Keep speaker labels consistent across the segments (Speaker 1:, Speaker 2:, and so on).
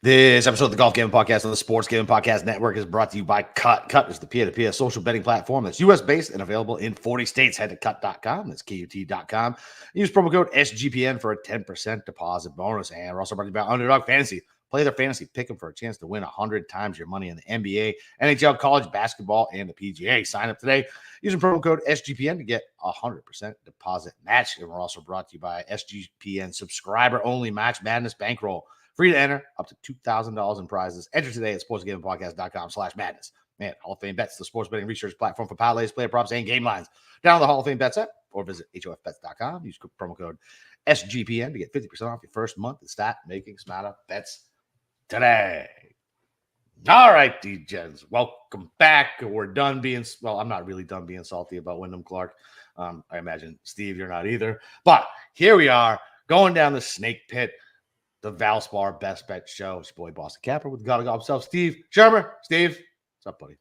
Speaker 1: This episode of the Golf Gambling Podcast on the Sports Gambling Podcast Network is brought to you by Cut. Cut is the peer-to-peer social betting platform that's U.S.-based and available in 40 states. Head to cut.com. That's KUT.com. Use promo code SGPN for a 10% deposit bonus. And we're also brought to you by Underdog Fantasy. Play their fantasy. Pick them for a chance to win 100 times your money in the NBA, NHL, college basketball, and the PGA. Sign up today using promo code SGPN to get a 100% deposit match. And we're also brought to you by SGPN subscriber-only Match Madness Bankroll. Free to enter, up to $2,000 in prizes. Enter today at sportsgamblingpodcast.com/madness. Man, Hall of Fame Bets, the sports betting research platform for parlays, player props, and game lines. Download the Hall of Fame Bets app or visit HOFBets.com. Use promo code SGPN to get 50% off your first month and start making smarter bets today. All right, D-Gens, welcome back. We're done being, well, I'm not really done being salty about Wyndham Clark. I imagine, Steve, you're not either. But here we are, going down the snake pit. The Valspar Best Bet Show. It's your boy Boston Capper with the God of God himself, Steve Schirmer. Steve, what's up, buddy?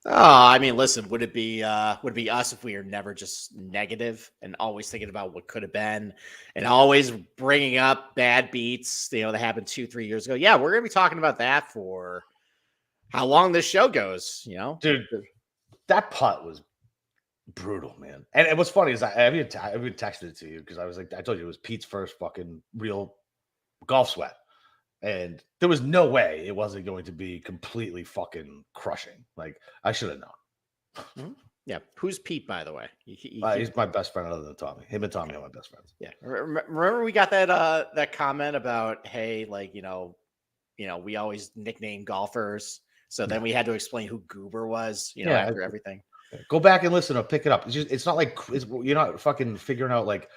Speaker 2: Oh, I mean, listen, would it be us if we are never just negative and always thinking about what could have been and always bringing up bad beats, that happened 2-3 years ago? Yeah, we're going to be talking about that for how long this show goes,
Speaker 1: Dude, that putt was brutal, man. And what's funny is I even texted it to you because I was like, I told you it was Pete's first fucking real golf sweat, and there was no way it wasn't going to be completely fucking crushing. Like, I should have known.
Speaker 2: Yeah, who's Pete, by the way?
Speaker 1: He's my best friend other than Tommy. Him and Tommy are my best friends.
Speaker 2: Yeah, remember we got that comment about, hey, like, we always nickname golfers, so then we had to explain who Goober was, after everything.
Speaker 1: Go back and listen or pick it up. It's not like you're not fucking figuring out like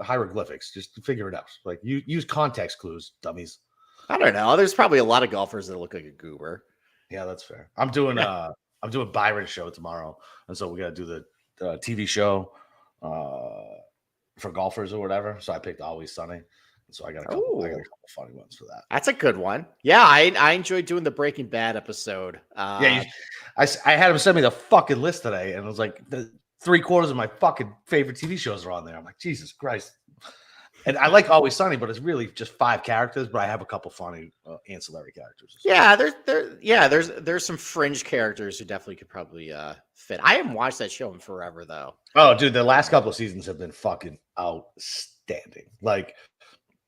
Speaker 1: hieroglyphics. Just figure it out. Like, you use context clues, dummies.
Speaker 2: I don't know. There's probably a lot of golfers that look like a goober.
Speaker 1: Yeah, that's fair. I'm doing Byron's show tomorrow, and so we got to do the TV show for golfers or whatever. So I picked Always Sunny. So I got a couple funny ones for that.
Speaker 2: That's a good one. Yeah, I enjoyed doing the Breaking Bad episode.
Speaker 1: I had him send me the fucking list today, and it was like 3/4 of my fucking favorite TV shows are on there. I'm like, Jesus Christ. And I like Always Sunny, but it's really just 5 characters, but I have a couple funny ancillary characters.
Speaker 2: Yeah, there's some fringe characters who definitely could probably fit. I haven't watched that show in forever, though.
Speaker 1: Oh, dude, the last couple of seasons have been fucking outstanding. Like,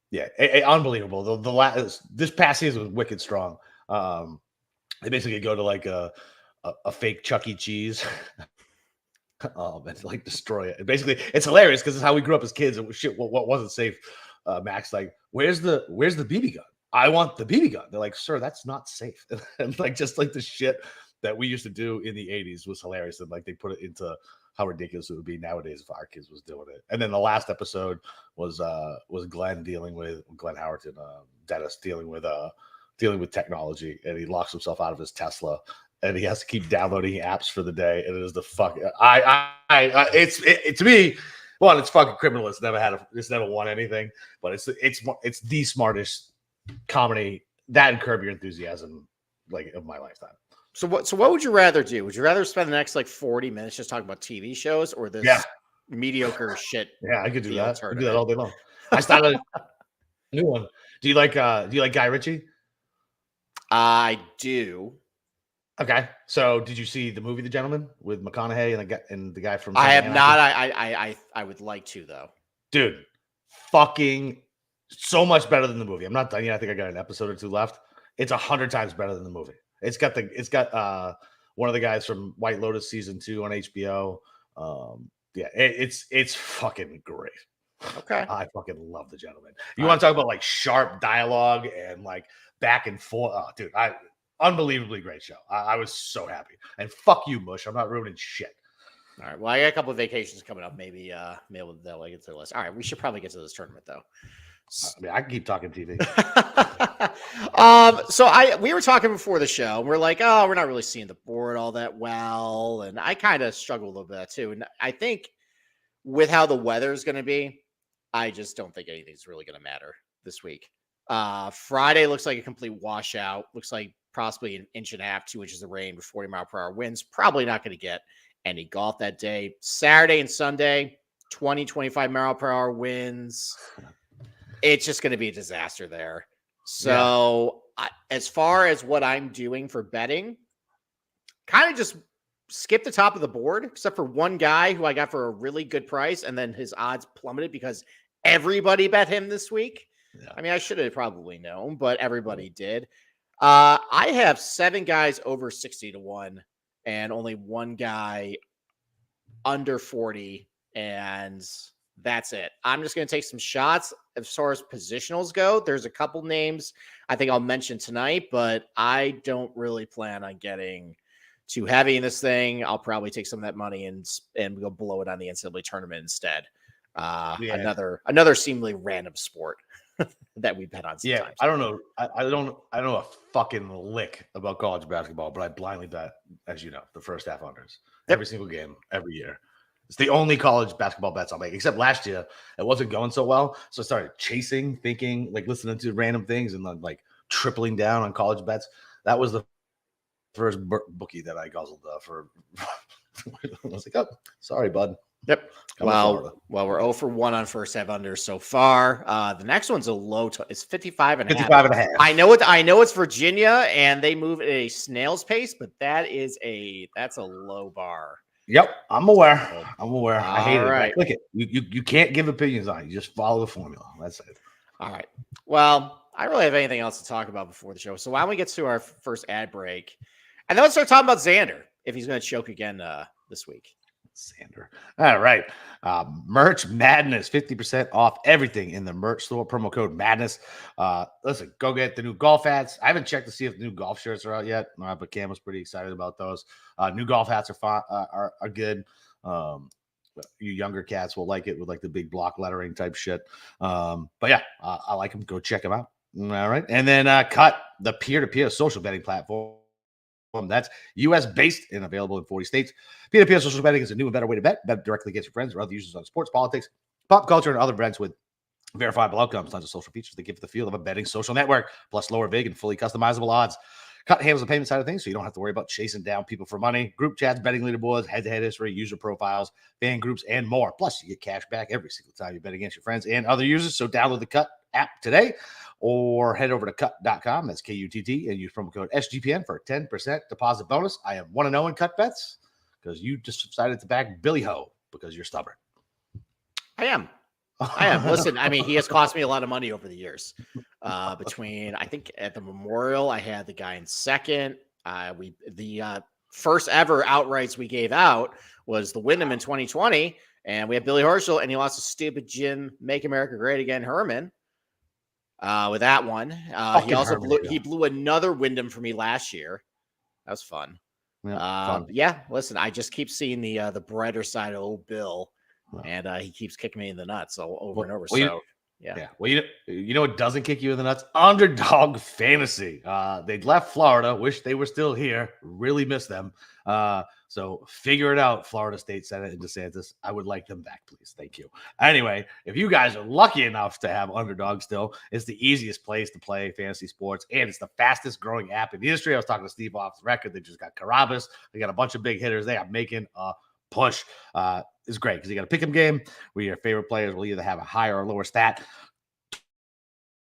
Speaker 1: yeah, unbelievable. The last this past season was wicked strong. They basically go to like a fake Chuck E. Cheese, and like destroy it. And basically, it's hilarious because it's how we grew up as kids. And shit, what wasn't safe? Max, like, where's the BB gun? I want the BB gun. They're like, sir, that's not safe. And like, just like the shit that we used to do in the 80s was hilarious. And like, they put it into how ridiculous it would be nowadays if our kids was doing it. And then the last episode was Glenn Howerton, Dennis dealing with technology, and he locks himself out of his Tesla, and he has to keep downloading apps for the day. And it is the fuck. It's to me, one, it's fucking criminal. It's never won anything, but it's the smartest comedy. That and Curb Your Enthusiasm, like, of my lifetime.
Speaker 2: So what would you rather do? Would you rather spend the next like 40 minutes just talking about TV shows or this mediocre shit?
Speaker 1: Yeah, I could do that. I could do that all day long. I started a new one. Do you like Guy Ritchie?
Speaker 2: I do.
Speaker 1: Okay. So did you see the movie The Gentleman with McConaughey and the guy from
Speaker 2: I have not. I would like to, though.
Speaker 1: Dude, fucking so much better than the movie. I'm not done yet. I think I got an episode or 2 left. It's 100 times better than the movie. It's got one of the guys from White Lotus season 2 on HBO. It's fucking great.
Speaker 2: Okay.
Speaker 1: I fucking love The Gentleman. You want to talk about like sharp dialogue and like back and forth? Oh, dude, unbelievably great show. I was so happy. And fuck you, Mush. I'm not ruining shit.
Speaker 2: All right. Well, I got a couple of vacations coming up. Maybe they'll get to the list. All right. We should probably get to this tournament, though.
Speaker 1: I mean, I can keep talking TV.
Speaker 2: We were talking before the show, and we're like, oh, we're not really seeing the board all that well. And I kind of struggle a little bit too. And I think with how the weather is going to be, I just don't think anything's really going to matter this week. Friday looks like a complete washout. Looks like possibly 1.5 inches, 2 inches of rain with 40-mile-per-hour winds. Probably not going to get any golf that day. Saturday and Sunday, 20, 25-mile-per-hour winds. It's just going to be a disaster there. So as far as what I'm doing for betting, kind of just skip the top of the board, except for one guy who I got for a really good price, and then his odds plummeted because everybody bet him this week.
Speaker 1: Yeah.
Speaker 2: I mean, I should have probably known, but everybody did. I have 7 guys over 60-1 and only one guy under 40, and that's it. I'm just going to take some shots as far as positionals go. There's a couple names I think I'll mention tonight, but I don't really plan on getting too heavy in this thing. I'll probably take some of that money and go blow it on the NCAA tournament instead. Another seemingly random sport that we bet on sometimes.
Speaker 1: Yeah, I don't know. I don't know a fucking lick about college basketball, but I blindly bet, as you know, the first half unders every single game, every year. It's the only college basketball bets I'll make, except last year it wasn't going so well. So I started chasing, thinking, like listening to random things and then like tripling down on college bets. That was the first bookie that I guzzled for. I was like, oh, sorry, bud.
Speaker 2: Yep. Well, we're 0 for 1 on first half under so far. The next one's a low. It's 55 and a half.
Speaker 1: 55 and a half.
Speaker 2: I know it's Virginia and they move at a snail's pace, but that's a low bar.
Speaker 1: Yep, I'm aware. I hate
Speaker 2: right.
Speaker 1: it. Look it. You can't give opinions on it. You just follow the formula. That's it.
Speaker 2: All right. Well, I don't really have anything else to talk about before the show. So why don't we get to our first ad break, and then let's start talking about Xander if he's going to choke again this week.
Speaker 1: Xander. All right. Merch Madness, 50% off everything in the merch store. Promo code Madness. Listen, go get the new golf hats. I haven't checked to see if the new golf shirts are out yet, but Cam was pretty excited about those. New golf hats are good. You younger cats will like it with like the big block lettering type shit. But yeah, I like them. Go check them out. All right. And then Cut, the peer-to-peer social betting platform. That's U.S. based and available in 40 states. Peer-to-peer social betting is a new and better way to bet. Bet directly against your friends or other users on sports, politics, pop culture, and other events with verifiable outcomes. Tons of social features that give the feel of a betting social network, plus lower vig and fully customizable odds. Cut handles the payment side of things, so you don't have to worry about chasing down people for money. Group chats, betting leaderboards, head-to-head history, user profiles, fan groups, and more. Plus, you get cash back every single time you bet against your friends and other users. So download the Cut app today or head over to cut.com. That's K-U-T-T, and use promo code SGPN for a 10% deposit bonus. I am 1-0 in cut bets because you just decided to back Billy Ho because you're stubborn.
Speaker 2: I am. Listen, I mean, he has cost me a lot of money over the years. Between, I think at the Memorial, I had the guy in second. The first ever outrights we gave out was the Wyndham in 2020, and we had Billy Horschel, and he lost to stupid Jim Make America Great Again Herman. With that one, he also blew another Wyndham for me last year. That was fun. Yeah, listen, I just keep seeing the brighter side of old Bill. And he keeps kicking me in the nuts over and over. Yeah.
Speaker 1: Well, you know what doesn't kick you in the nuts? Underdog fantasy. They left Florida. Wish they were still here. Really miss them. So figure it out, Florida State Senate and DeSantis. I would like them back, please. Thank you. Anyway, if you guys are lucky enough to have Underdog still, it's the easiest place to play fantasy sports, and it's the fastest growing app in the industry. I was talking to Steve off the record. They just got Carabas. They got a bunch of big hitters. They are making a push. Is great because you got a pick 'em game where your favorite players will either have a higher or lower stat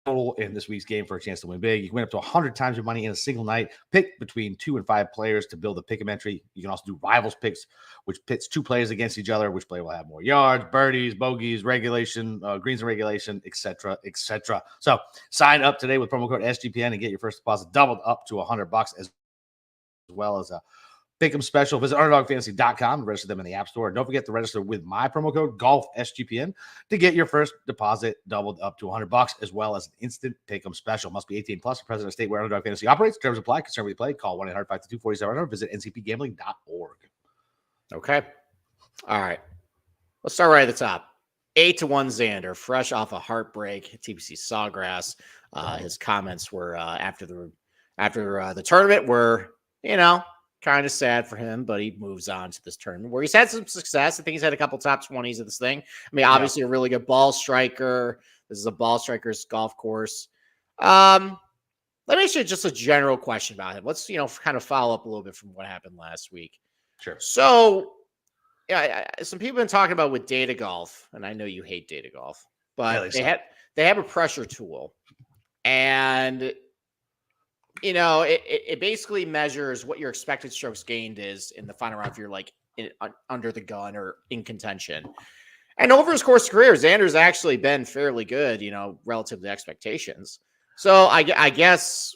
Speaker 1: total in this week's game for a chance to win big. You can win up to 100 times your money in a single night. Pick between 2 and 5 players to build a pick 'em entry. You can also do rivals picks, which pits 2 players against each other. Which player will have more yards, birdies, bogeys, regulation, greens and regulation, etc., etc. So sign up today with promo code SGPN and get your first deposit doubled up to $100 as well as a Pick 'em special. Visit UnderdogFantasy.com. Register them in the App Store. Don't forget to register with my promo code GolfSGPN to get your first deposit doubled up to $100 as well as an instant Pick 'em special. Must be 18 plus. President of state where Underdog Fantasy operates. Terms apply. Concern with play. Call 1-800-522-4700. Visit ncpgambling.org.
Speaker 2: Okay. All right. Let's start right at the top. 8-1 Xander, fresh off a heartbreak. TPC Sawgrass. His comments were after the tournament were, kind of sad for him, but he moves on to this tournament where he's had some success. I think he's had a couple top 20s of this thing. I mean, obviously a really good ball striker. This is a ball striker's golf course. Let me ask you just a general question about him. Let's, kind of follow up a little bit from what happened last week.
Speaker 1: Sure.
Speaker 2: So, some people have been talking about with data golf, and I know you hate data golf, but they have a pressure tool. And it basically measures what your expected strokes gained is in the final round if you're like under the gun or in contention. And over his course of career, Xander's actually been fairly good, relative to expectations. So I guess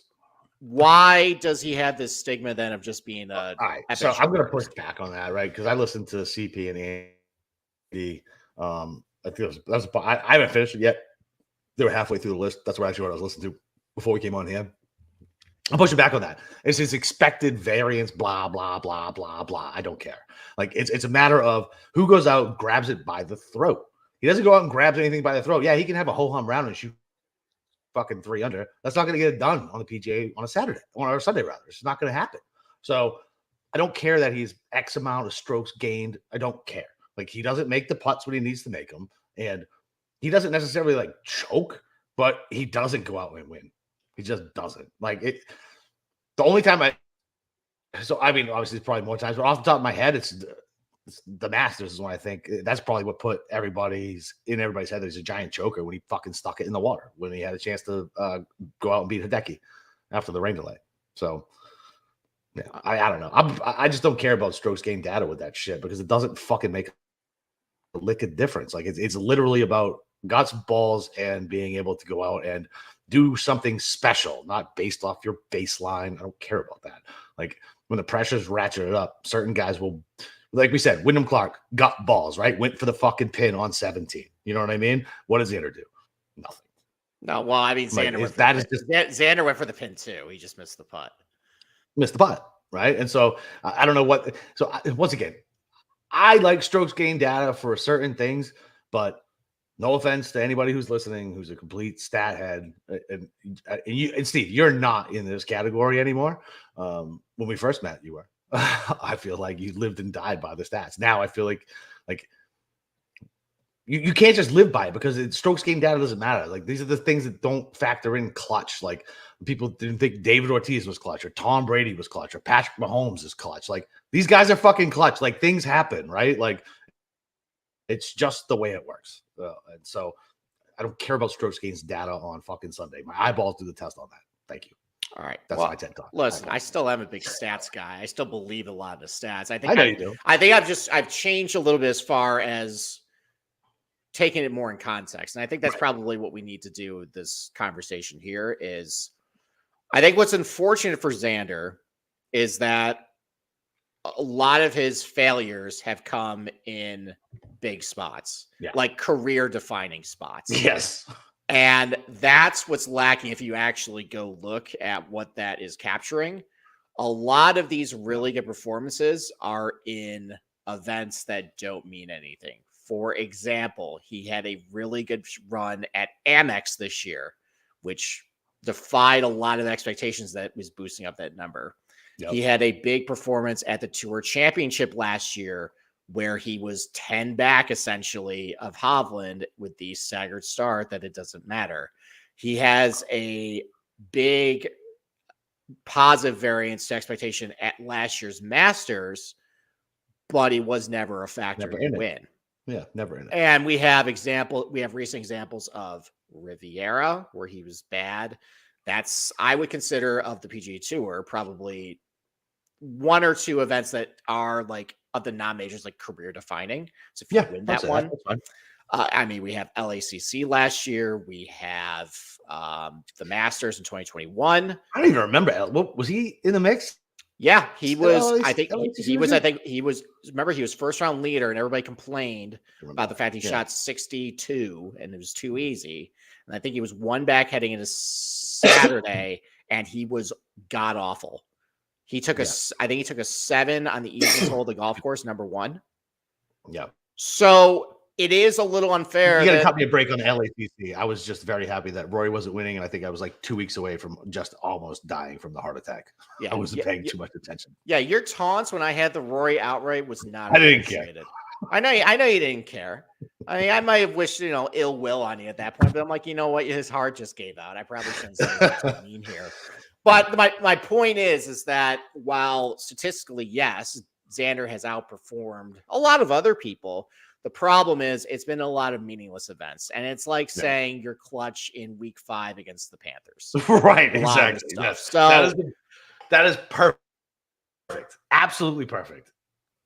Speaker 2: why does he have this stigma then of just being a?
Speaker 1: All right, so I'm going to push back on that, right? Because I listened to CP and Andy. I think I haven't finished it yet. They were halfway through the list. That's what I was listening to before we came on here. I'm pushing back on that. It's his expected variance, blah, blah, blah, blah, blah. I don't care. Like, it's a matter of who goes out and grabs it by the throat. He doesn't go out and grabs anything by the throat. Yeah, he can have a ho-hum round and shoot fucking 3 under. That's not going to get it done on the PGA on a Saturday, or a Sunday, rather. It's not going to happen. So I don't care that he's X amount of strokes gained. I don't care. Like, he doesn't make the putts when he needs to make them. And he doesn't necessarily, like, choke, but he doesn't go out and win. He just doesn't. Like, it. The only time obviously it's probably more times, but off the top of my head, it's the Masters is when I think that's probably what put everybody's head. There's a giant choker when he fucking stuck it in the water when he had a chance to go out and beat Hideki after the rain delay. So, yeah, I don't know. I just don't care about strokes gained data with that shit because it doesn't fucking make a lick of difference. Like, it's literally about guts, balls, and being able to go out and do something special, not based off your baseline. I don't care about that. Like, when the pressure's ratcheted up, certain guys will, like we said, Wyndham Clark got balls, right? Went for the fucking pin on 17. You know what I mean? What does Xander do? Nothing.
Speaker 2: No, well, I mean, Xander Xander went for the pin too. He just missed the putt.
Speaker 1: Right? And so I don't know what. So once again, I like strokes gained data for certain things, but no offense to anybody who's listening, who's a complete stat head, and Steve, you're not in this category anymore. When we first met, you were. I feel like you lived and died by the stats. Now I feel like you can't just live by it because strokes gained data doesn't matter. Like, these are the things that don't factor in clutch. Like, people didn't think David Ortiz was clutch or Tom Brady was clutch or Patrick Mahomes is clutch. Like, these guys are fucking clutch. Like, things happen, right? Like, it's just the way it works. And so I don't care about strokes gained data on fucking Sunday. My eyeballs do the test on that. Thank you.
Speaker 2: All right.
Speaker 1: That's my TED Talk.
Speaker 2: Listen, I still am a big stats guy. I still believe a lot of the stats. I
Speaker 1: know you do.
Speaker 2: I think I've changed a little bit as far as taking it more in context. And I think that's probably what we need to do with this conversation here is I think what's unfortunate for Xander is that a lot of his failures have come in big spots, like career defining spots.
Speaker 1: Yes.
Speaker 2: And that's what's lacking if you actually go look at what that is capturing. A lot of these really good performances are in events that don't mean anything. For example, he had a really good run at Amex this year, which defied a lot of the expectations that was boosting up that number. Yep. He had a big performance at the Tour Championship last year where he was 10 back essentially of Hovland with the staggered start that it doesn't matter. He has a big positive variance to expectation at last year's Masters, but he was never a factor to win.
Speaker 1: Yeah, never in it.
Speaker 2: And we have recent examples of Riviera where he was bad. That's, I would consider, of the PGA Tour, probably one or two events that are like of the non-majors, like career defining. So if you win that one, I mean, we have LACC last year. We have the Masters in 2021.
Speaker 1: I don't even remember. What was he in the mix?
Speaker 2: Yeah, he was. I think he was. Remember, he was first round leader, and everybody complained about the fact he shot 62, and it was too easy. And I think he was one back heading into Saturday, and he was god awful. He took I think he took a 7 on the easiest hole of the golf course, number 1.
Speaker 1: Yeah.
Speaker 2: So it is a little unfair.
Speaker 1: You got to cut me a break on the LACC. I was just very happy that Rory wasn't winning, and I think I was like 2 weeks away from just almost dying from the heart attack. Yeah, I wasn't paying too much attention.
Speaker 2: Yeah, your taunts when I had the Rory outright was not.
Speaker 1: I didn't care.
Speaker 2: I know you didn't care. I mean, I might have wished ill will on you at that point, but I'm like, you know what? His heart just gave out. I probably shouldn't say what I mean here. But my point is that while statistically, yes, Xander has outperformed a lot of other people, The problem is it's been a lot of meaningless events, and it's like saying you're clutch in week 5 against the Panthers.
Speaker 1: Right, exactly. Yes.
Speaker 2: So
Speaker 1: that is perfect. Absolutely perfect.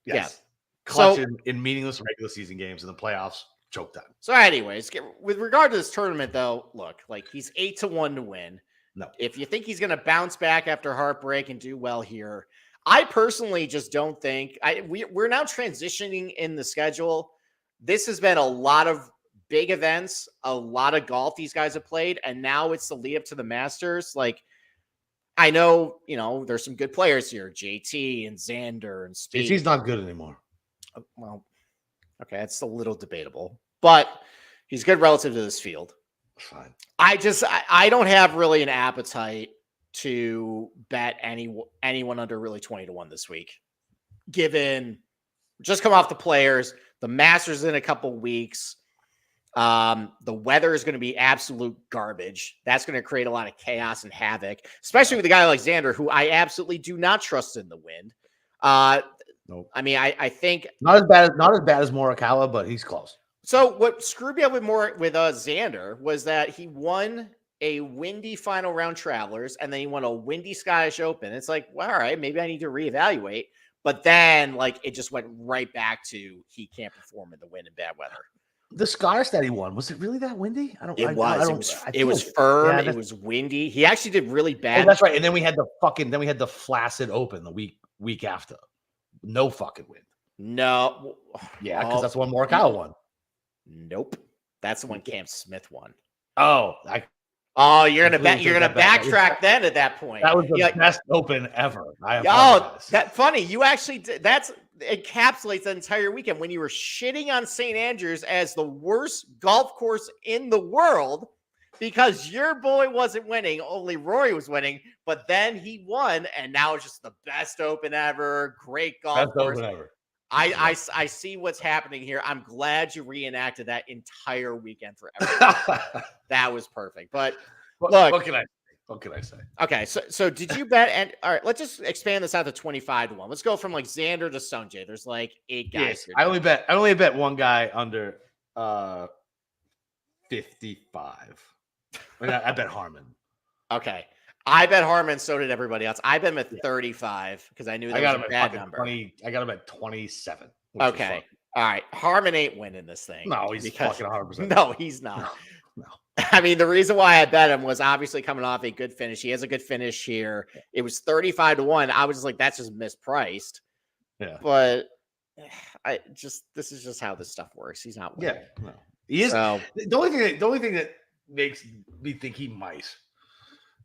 Speaker 1: Yes. Yeah. Clutch in meaningless regular season games in the playoffs, choke time.
Speaker 2: So anyways, with regard to this tournament though, look, like he's 8-1 to win.
Speaker 1: No.
Speaker 2: If you think he's going to bounce back after heartbreak and do well here, I personally just don't think we're now transitioning in the schedule. This has been a lot of big events, a lot of golf these guys have played, and now it's the lead up to the Masters. Like, I know, there's some good players here, JT and Xander and Speed.
Speaker 1: JT's not good anymore.
Speaker 2: Well, okay, that's a little debatable, but he's good relative to this field.
Speaker 1: Fine.
Speaker 2: I don't have really an appetite to bet anyone under really 20-1 this week, given just come off the players, the Masters in a couple weeks. The weather is going to be absolute garbage. That's going to create a lot of chaos and havoc, especially with a guy like Xander, who I absolutely do not trust in the wind.
Speaker 1: Nope.
Speaker 2: I mean, I think
Speaker 1: not as bad as Morikawa, but he's close.
Speaker 2: So what screwed me up with Xander was that he won a windy final round Travelers, and then he won a windy Scottish Open. It's like, well, all right, maybe I need to reevaluate. But then, like, it just went right back to he can't perform in the wind and bad weather.
Speaker 1: The Scottish that he won, was it really that windy?
Speaker 2: It was firm. Yeah, it was windy. He actually did really bad.
Speaker 1: Oh, that's right. And then we had the Flaccid Open the week after. No fucking wind.
Speaker 2: No.
Speaker 1: Yeah, because that's the one Morikawa won.
Speaker 2: Nope. That's the one Cam Smith won.
Speaker 1: Oh,
Speaker 2: you're gonna backtrack then at that point.
Speaker 1: That was the best Open ever.
Speaker 2: That's funny. You actually did. That encapsulates the entire weekend when you were shitting on St. Andrews as the worst golf course in the world because your boy wasn't winning, only Rory was winning. But then he won, and now it's just the best Open ever. Great golf course.
Speaker 1: Open ever.
Speaker 2: I see what's happening here. I'm glad you reenacted that entire weekend for everyone. That was perfect. But look,
Speaker 1: what can I say?
Speaker 2: Okay, so did you bet? And all right, let's just expand this out to 25-1. Let's go from like Xander to Sungjae. There's like 8 guys.
Speaker 1: Yes, here. I only bet one guy under 55. I bet Harman.
Speaker 2: Okay. I bet Harman, so did everybody else. I bet him at 35 because I knew that was a bad number.
Speaker 1: I got him at 27.
Speaker 2: Okay. All right. Harman ain't winning this thing.
Speaker 1: No, he's fucking 100%.
Speaker 2: No, he's not.
Speaker 1: No.
Speaker 2: I mean, the reason why I bet him was obviously coming off a good finish. He has a good finish here. It was 35-1. I was just like, that's just mispriced.
Speaker 1: Yeah.
Speaker 2: But this is just how this stuff works. He's not winning.
Speaker 1: Yeah. No. He is. So, the only thing that makes me think he might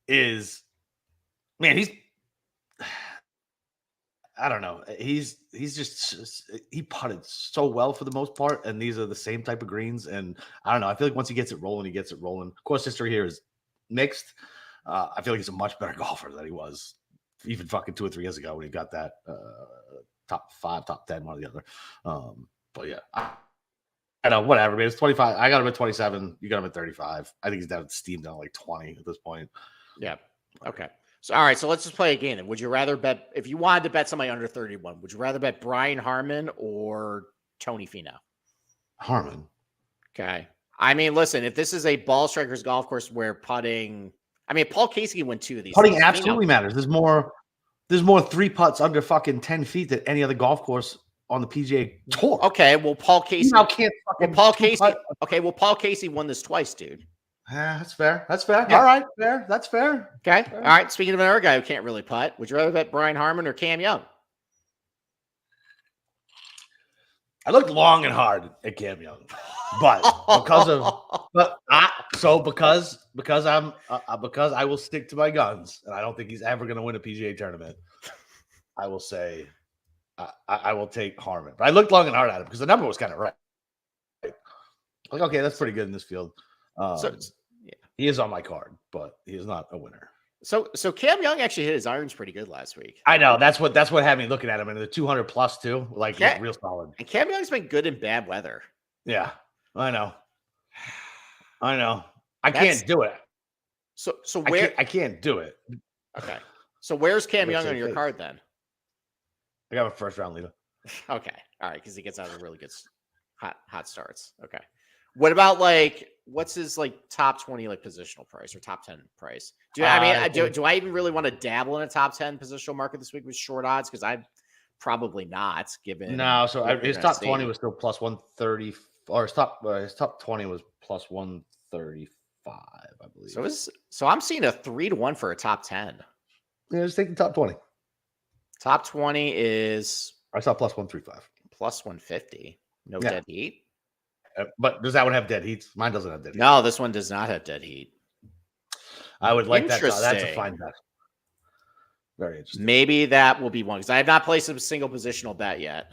Speaker 1: is, man, I don't know. He's just he putted so well for the most part, and these are the same type of greens. And I don't know. I feel like once he gets it rolling, he gets it rolling. Course history here is mixed. I feel like he's a much better golfer than he was even fucking 2 or 3 years ago when he got that top 5, top 10, one or the other. But yeah, I know, whatever, man. It's 25. I got him at 27. You got him at 35. I think he's down at Steam down like 20 at this point.
Speaker 2: Yeah. Okay. So, all right. So let's just play a game. Then. Would you rather bet, if you wanted to bet somebody under 31, would you rather bet Brian Harman or Tony Finau?
Speaker 1: Harman.
Speaker 2: Okay. I mean, listen, if this is a ball strikers golf course where putting, I mean, Paul Casey won 2 of these.
Speaker 1: Putting absolutely matters. There's more 3 putts under fucking 10 feet than any other golf course on the PGA Tour.
Speaker 2: Okay. Well, Paul Casey.
Speaker 1: Now can't fucking
Speaker 2: Paul Casey won this twice, dude.
Speaker 1: That's fair. Yeah.
Speaker 2: Yeah.
Speaker 1: All right. Fair. That's fair.
Speaker 2: Okay.
Speaker 1: Fair.
Speaker 2: All right. Speaking of another guy who can't really putt, would you rather bet Brian Harman or Cam Young?
Speaker 1: I looked long and hard at Cam Young, but because I will stick to my guns, and I don't think he's ever going to win a PGA tournament. I will say I will take Harman, but I looked long and hard at him because the number was kind of right. Like, okay, that's pretty good in this field. He is on my card, but he is not a winner.
Speaker 2: So Cam Young actually hit his irons pretty good last week.
Speaker 1: I know that's what had me looking at him, and the 200 plus too, like real solid.
Speaker 2: And Cam Young's been good in bad weather.
Speaker 1: Yeah, I know. I can't do it.
Speaker 2: So where
Speaker 1: I can't do it.
Speaker 2: Okay. So where's Cam Young on your card then?
Speaker 1: I got a first round leader.
Speaker 2: Okay. All right, because he gets out of a really good. Hot starts. Okay. What about like what's his like top 20 like positional price or top 10 price? Do I even really want to dabble in a top 10 positional market this week with short odds? Because I probably not given
Speaker 1: No, so
Speaker 2: what we're
Speaker 1: his
Speaker 2: gonna
Speaker 1: top
Speaker 2: see.
Speaker 1: 20 was still plus 130, or his top 20 was plus 135, I believe.
Speaker 2: So I'm seeing a 3-1 for a top 10.
Speaker 1: Yeah, just take the top 20.
Speaker 2: Top 20 is
Speaker 1: I saw plus 135.
Speaker 2: plus 150. No
Speaker 1: Yeah.
Speaker 2: dead heat.
Speaker 1: But does that one have dead heats? Mine doesn't have dead heat.
Speaker 2: No, this one does not have dead heat.
Speaker 1: I would like that. That's a fine bet. Very interesting.
Speaker 2: Maybe that will be one because I have not placed a single positional bet yet.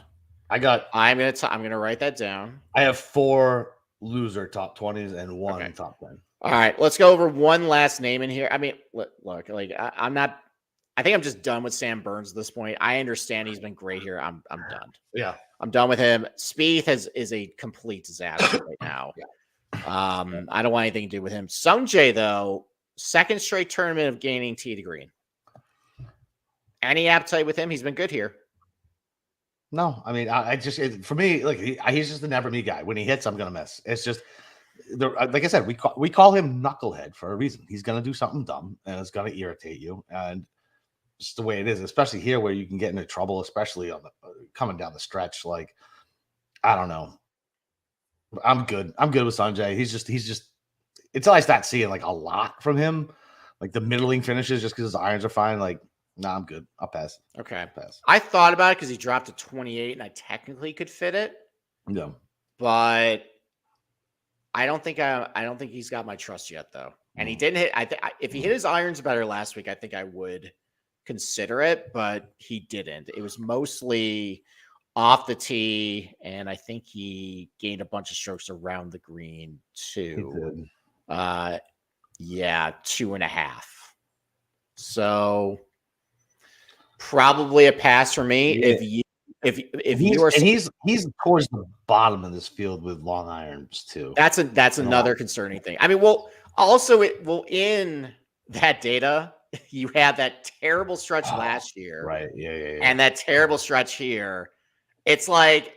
Speaker 2: I'm gonna write that down.
Speaker 1: I have 4 loser top 20s and 1 top 10.
Speaker 2: All right, let's go over one last name in here. I mean, look, like I'm not. I think I'm just done with Sam Burns at this point. I understand he's been great here. I'm done.
Speaker 1: Yeah,
Speaker 2: I'm done with him. Spieth is a complete disaster right now. I don't want anything to do with him. Sungjae though, second straight tournament of gaining tee to green. Any appetite with him? He's been good here.
Speaker 1: No, I mean, for me, like he's just the never me guy. When he hits, I'm gonna miss. It's just, like I said, we call him knucklehead for a reason. He's gonna do something dumb and it's gonna irritate you, and just the way it is. Especially here, where you can get into trouble, especially on the coming down the stretch. Like, I don't know. I'm good. I'm good with Sanjay. He's just until I start seeing like a lot from him, like the middling finishes, just because his irons are fine. Like, nah, I'm good. I'll pass.
Speaker 2: Okay.
Speaker 1: Pass.
Speaker 2: I thought about it because he dropped to 28 and I technically could fit it.
Speaker 1: Yeah.
Speaker 2: But I don't think he's got my trust yet though. And he didn't hit. If he hit his irons better last week, I think I would consider it, but he didn't. It was mostly off the tee, and I think he gained a bunch of strokes around the green too. Yeah, 2.5. So probably a pass for me. Yeah. He's
Speaker 1: towards the bottom of this field with long irons too.
Speaker 2: That's another concerning thing. I mean, in that data, you had that terrible stretch last year,
Speaker 1: right? Yeah,
Speaker 2: and that terrible stretch here. It's like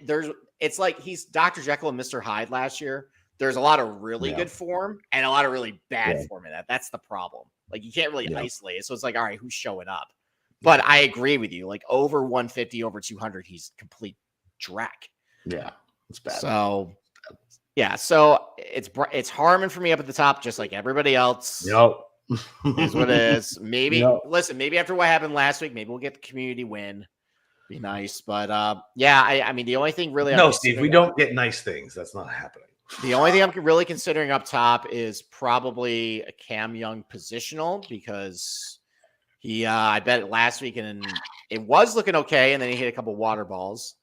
Speaker 2: he's Dr. Jekyll and Mr. Hyde last year. There's a lot of really good form and a lot of really bad form in that. That's the problem. Like you can't really isolate it. So it's like, all right, who's showing up? But I agree with you. Like over 150, over 200, he's complete dreck.
Speaker 1: Yeah, it's bad.
Speaker 2: So yeah, so it's Harmon for me up at the top, just like everybody else.
Speaker 1: Yep.
Speaker 2: Is what it is. Maybe listen, maybe after what happened last week, maybe we'll get the community win. Be nice. But I mean the only thing really
Speaker 1: Steve, we don't get nice things. That's not happening.
Speaker 2: The only thing I'm really considering up top is probably a Cam Young positional because I bet it last week and it was looking okay, and then he hit a couple water balls.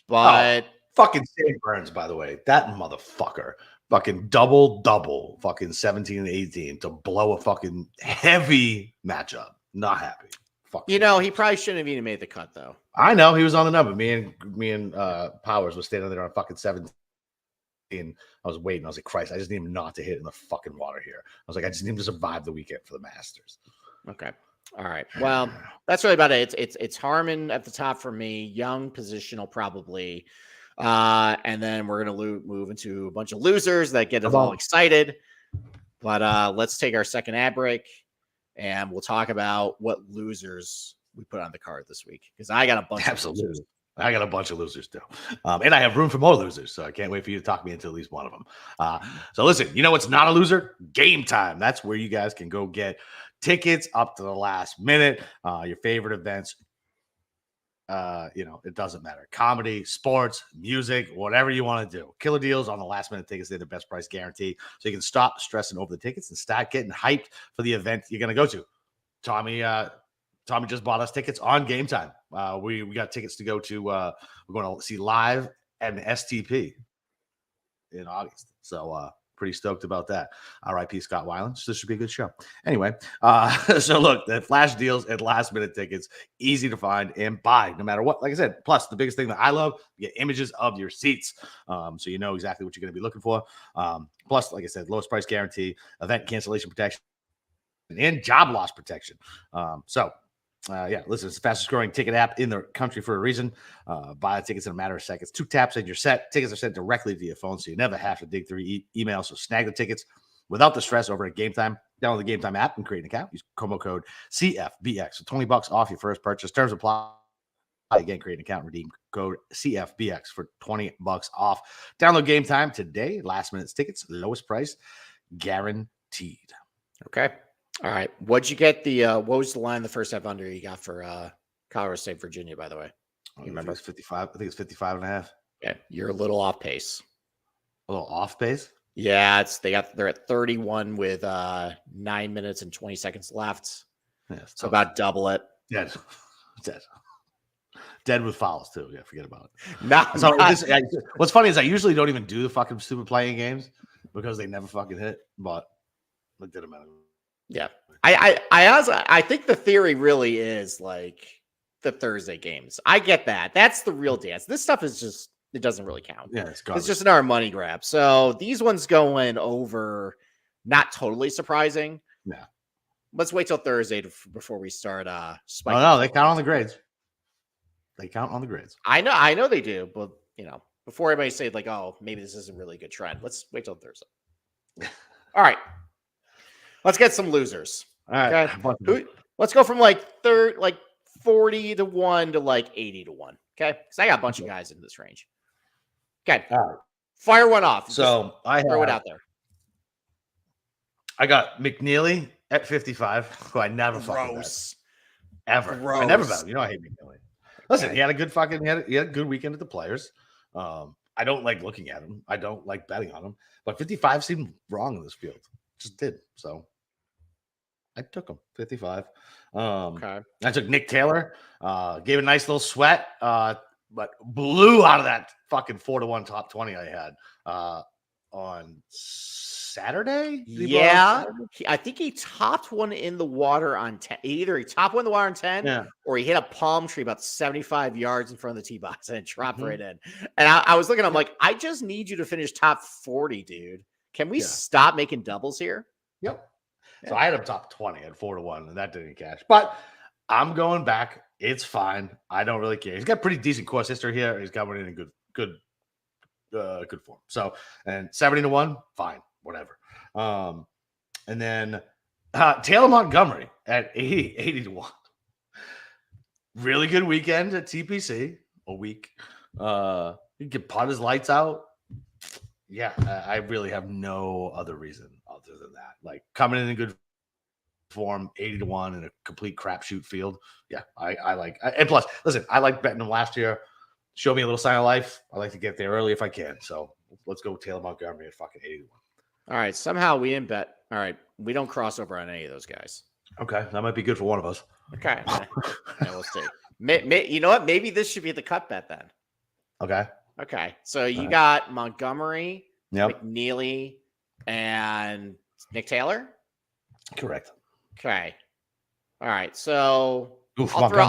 Speaker 2: But
Speaker 1: fucking Sam Burns, by the way, that motherfucker. Fucking double, fucking 17 and 18 to blow a fucking heavy matchup. Not happy. Fuck.
Speaker 2: He probably shouldn't have even made the cut though.
Speaker 1: I know he was on the number. Me and Powers was standing there on fucking 17. I was waiting. I was like, Christ, I just need him not to hit in the fucking water here. I was like, I just need him to survive the weekend for the Masters.
Speaker 2: Okay. All right. Well, that's really about it. It's Harmon at the top for me. Young positional probably. And then we're going to move into a bunch of losers that get us all excited. But let's take our second ad break and we'll talk about what losers we put on the card this week. Because I got a bunch of losers.
Speaker 1: I got a bunch of losers too. And I have room for more losers. So I can't wait for you to talk me into at least one of them. So listen, you know what's not a loser? Game Time. That's where you guys can go get tickets up to the last minute. Your favorite events. It doesn't matter. Comedy, sports, music, whatever you want to do. Killer deals on the last minute tickets. They're the best price guarantee. So you can stop stressing over the tickets and start getting hyped for the event you're going to go to. Tommy just bought us tickets on Game Time. We got tickets to go to. We're going to see Live and STP in August. So pretty stoked about that. R.I.P. Scott Weiland. So this should be a good show. Anyway, so look, the flash deals and last minute tickets, easy to find and buy no matter what. Like I said, plus the biggest thing that I love, you get images of your seats. So you know exactly what you're going to be looking for. Plus, like I said, lowest price guarantee, event cancellation protection, and job loss protection. So listen, it's the fastest growing ticket app in the country for a reason. Buy the tickets in a matter of seconds. 2 taps and you're set. Tickets are sent directly to your phone, so you never have to dig through emails. So snag the tickets without the stress over at Game Time. Download the Game Time app and create an account. Use promo code CFBX for $20 off your first purchase. Terms apply. Again, create an account, redeem code CFBX for $20 off. Download Game Time today. Last minute tickets, lowest price, guaranteed.
Speaker 2: Okay. All right. What'd you get what was the line the first half under you got for Colorado State, Virginia, by the way?
Speaker 1: You remember? It's 55. I think it's 55 and a half.
Speaker 2: Okay. You're a little off pace.
Speaker 1: A little off pace?
Speaker 2: Yeah, they're at 31 with 9 minutes and 20 seconds left.
Speaker 1: Yeah,
Speaker 2: so about double it.
Speaker 1: Dead. Dead with fouls too. Yeah, forget about it. What's funny is I usually don't even do the fucking stupid playing games because they never fucking hit. But it didn't matter.
Speaker 2: Yeah, I think the theory really is like the Thursday games. I get that. That's the real dance. This stuff is just it doesn't really count.
Speaker 1: Yeah,
Speaker 2: it's just another money grab. So these ones going over, not totally surprising.
Speaker 1: Yeah.
Speaker 2: Let's wait till Thursday before we start spiking.
Speaker 1: Oh no, they count on the grades. They count on the grades.
Speaker 2: I know they do, but before everybody say like, oh, maybe this isn't really a good trend. Let's wait till Thursday. All right. Let's get some losers.
Speaker 1: All right.
Speaker 2: Okay? Let's go from like 40 to 1 to like 80 to 1. Okay. Because I got a bunch of guys in this range. Okay.
Speaker 1: All right.
Speaker 2: Fire one off.
Speaker 1: So I
Speaker 2: throw it out there.
Speaker 1: I got McNeely at 55, who I never fucking bet. Ever.
Speaker 2: Gross.
Speaker 1: I never bet him. You know I hate McNeely. Listen, he had a good he had a good weekend at the Players. I don't like looking at him. I don't like betting on him. But 55 seemed wrong in this field. Just did. So I took him 55.
Speaker 2: Okay.
Speaker 1: I took Nick Taylor. Gave a nice little sweat, but blew out of that fucking 4-1 top 20 I had on Saturday.
Speaker 2: Yeah, I think he topped one in the water on 10. Either he topped one in the water on 10, or he hit a palm tree about 75 yards in front of the tee box and it dropped right in. And I was looking, I'm like, I just need you to finish top 40, dude. Can we stop making doubles here?
Speaker 1: Yep. So I had him top 20 at 4-1, and that didn't cash. But I'm going back. It's fine. I don't really care. He's got pretty decent course history here. He's got one in good form. So, and 70-1, fine, whatever. And then Taylor Montgomery at 80-1. Really good weekend at TPC. A week. He can putt his lights out. Yeah, I really have no other reason other than that. Like coming in good form, 80-1 in a complete crapshoot field. Yeah, I like. And plus, listen, I like betting him last year. Show me a little sign of life. I like to get there early if I can. So let's go with Taylor Montgomery at fucking 81.
Speaker 2: All right. Somehow we didn't bet. All right. We don't cross over on any of those guys.
Speaker 1: Okay. That might be good for one of us.
Speaker 2: Okay. Yeah, we'll see. You know what? Maybe this should be the cut bet then.
Speaker 1: Okay.
Speaker 2: Okay. So you got Montgomery,
Speaker 1: yep,
Speaker 2: McNeely, and Nick Taylor?
Speaker 1: Correct.
Speaker 2: Okay. All right. So
Speaker 1: Oof,
Speaker 2: I'll throw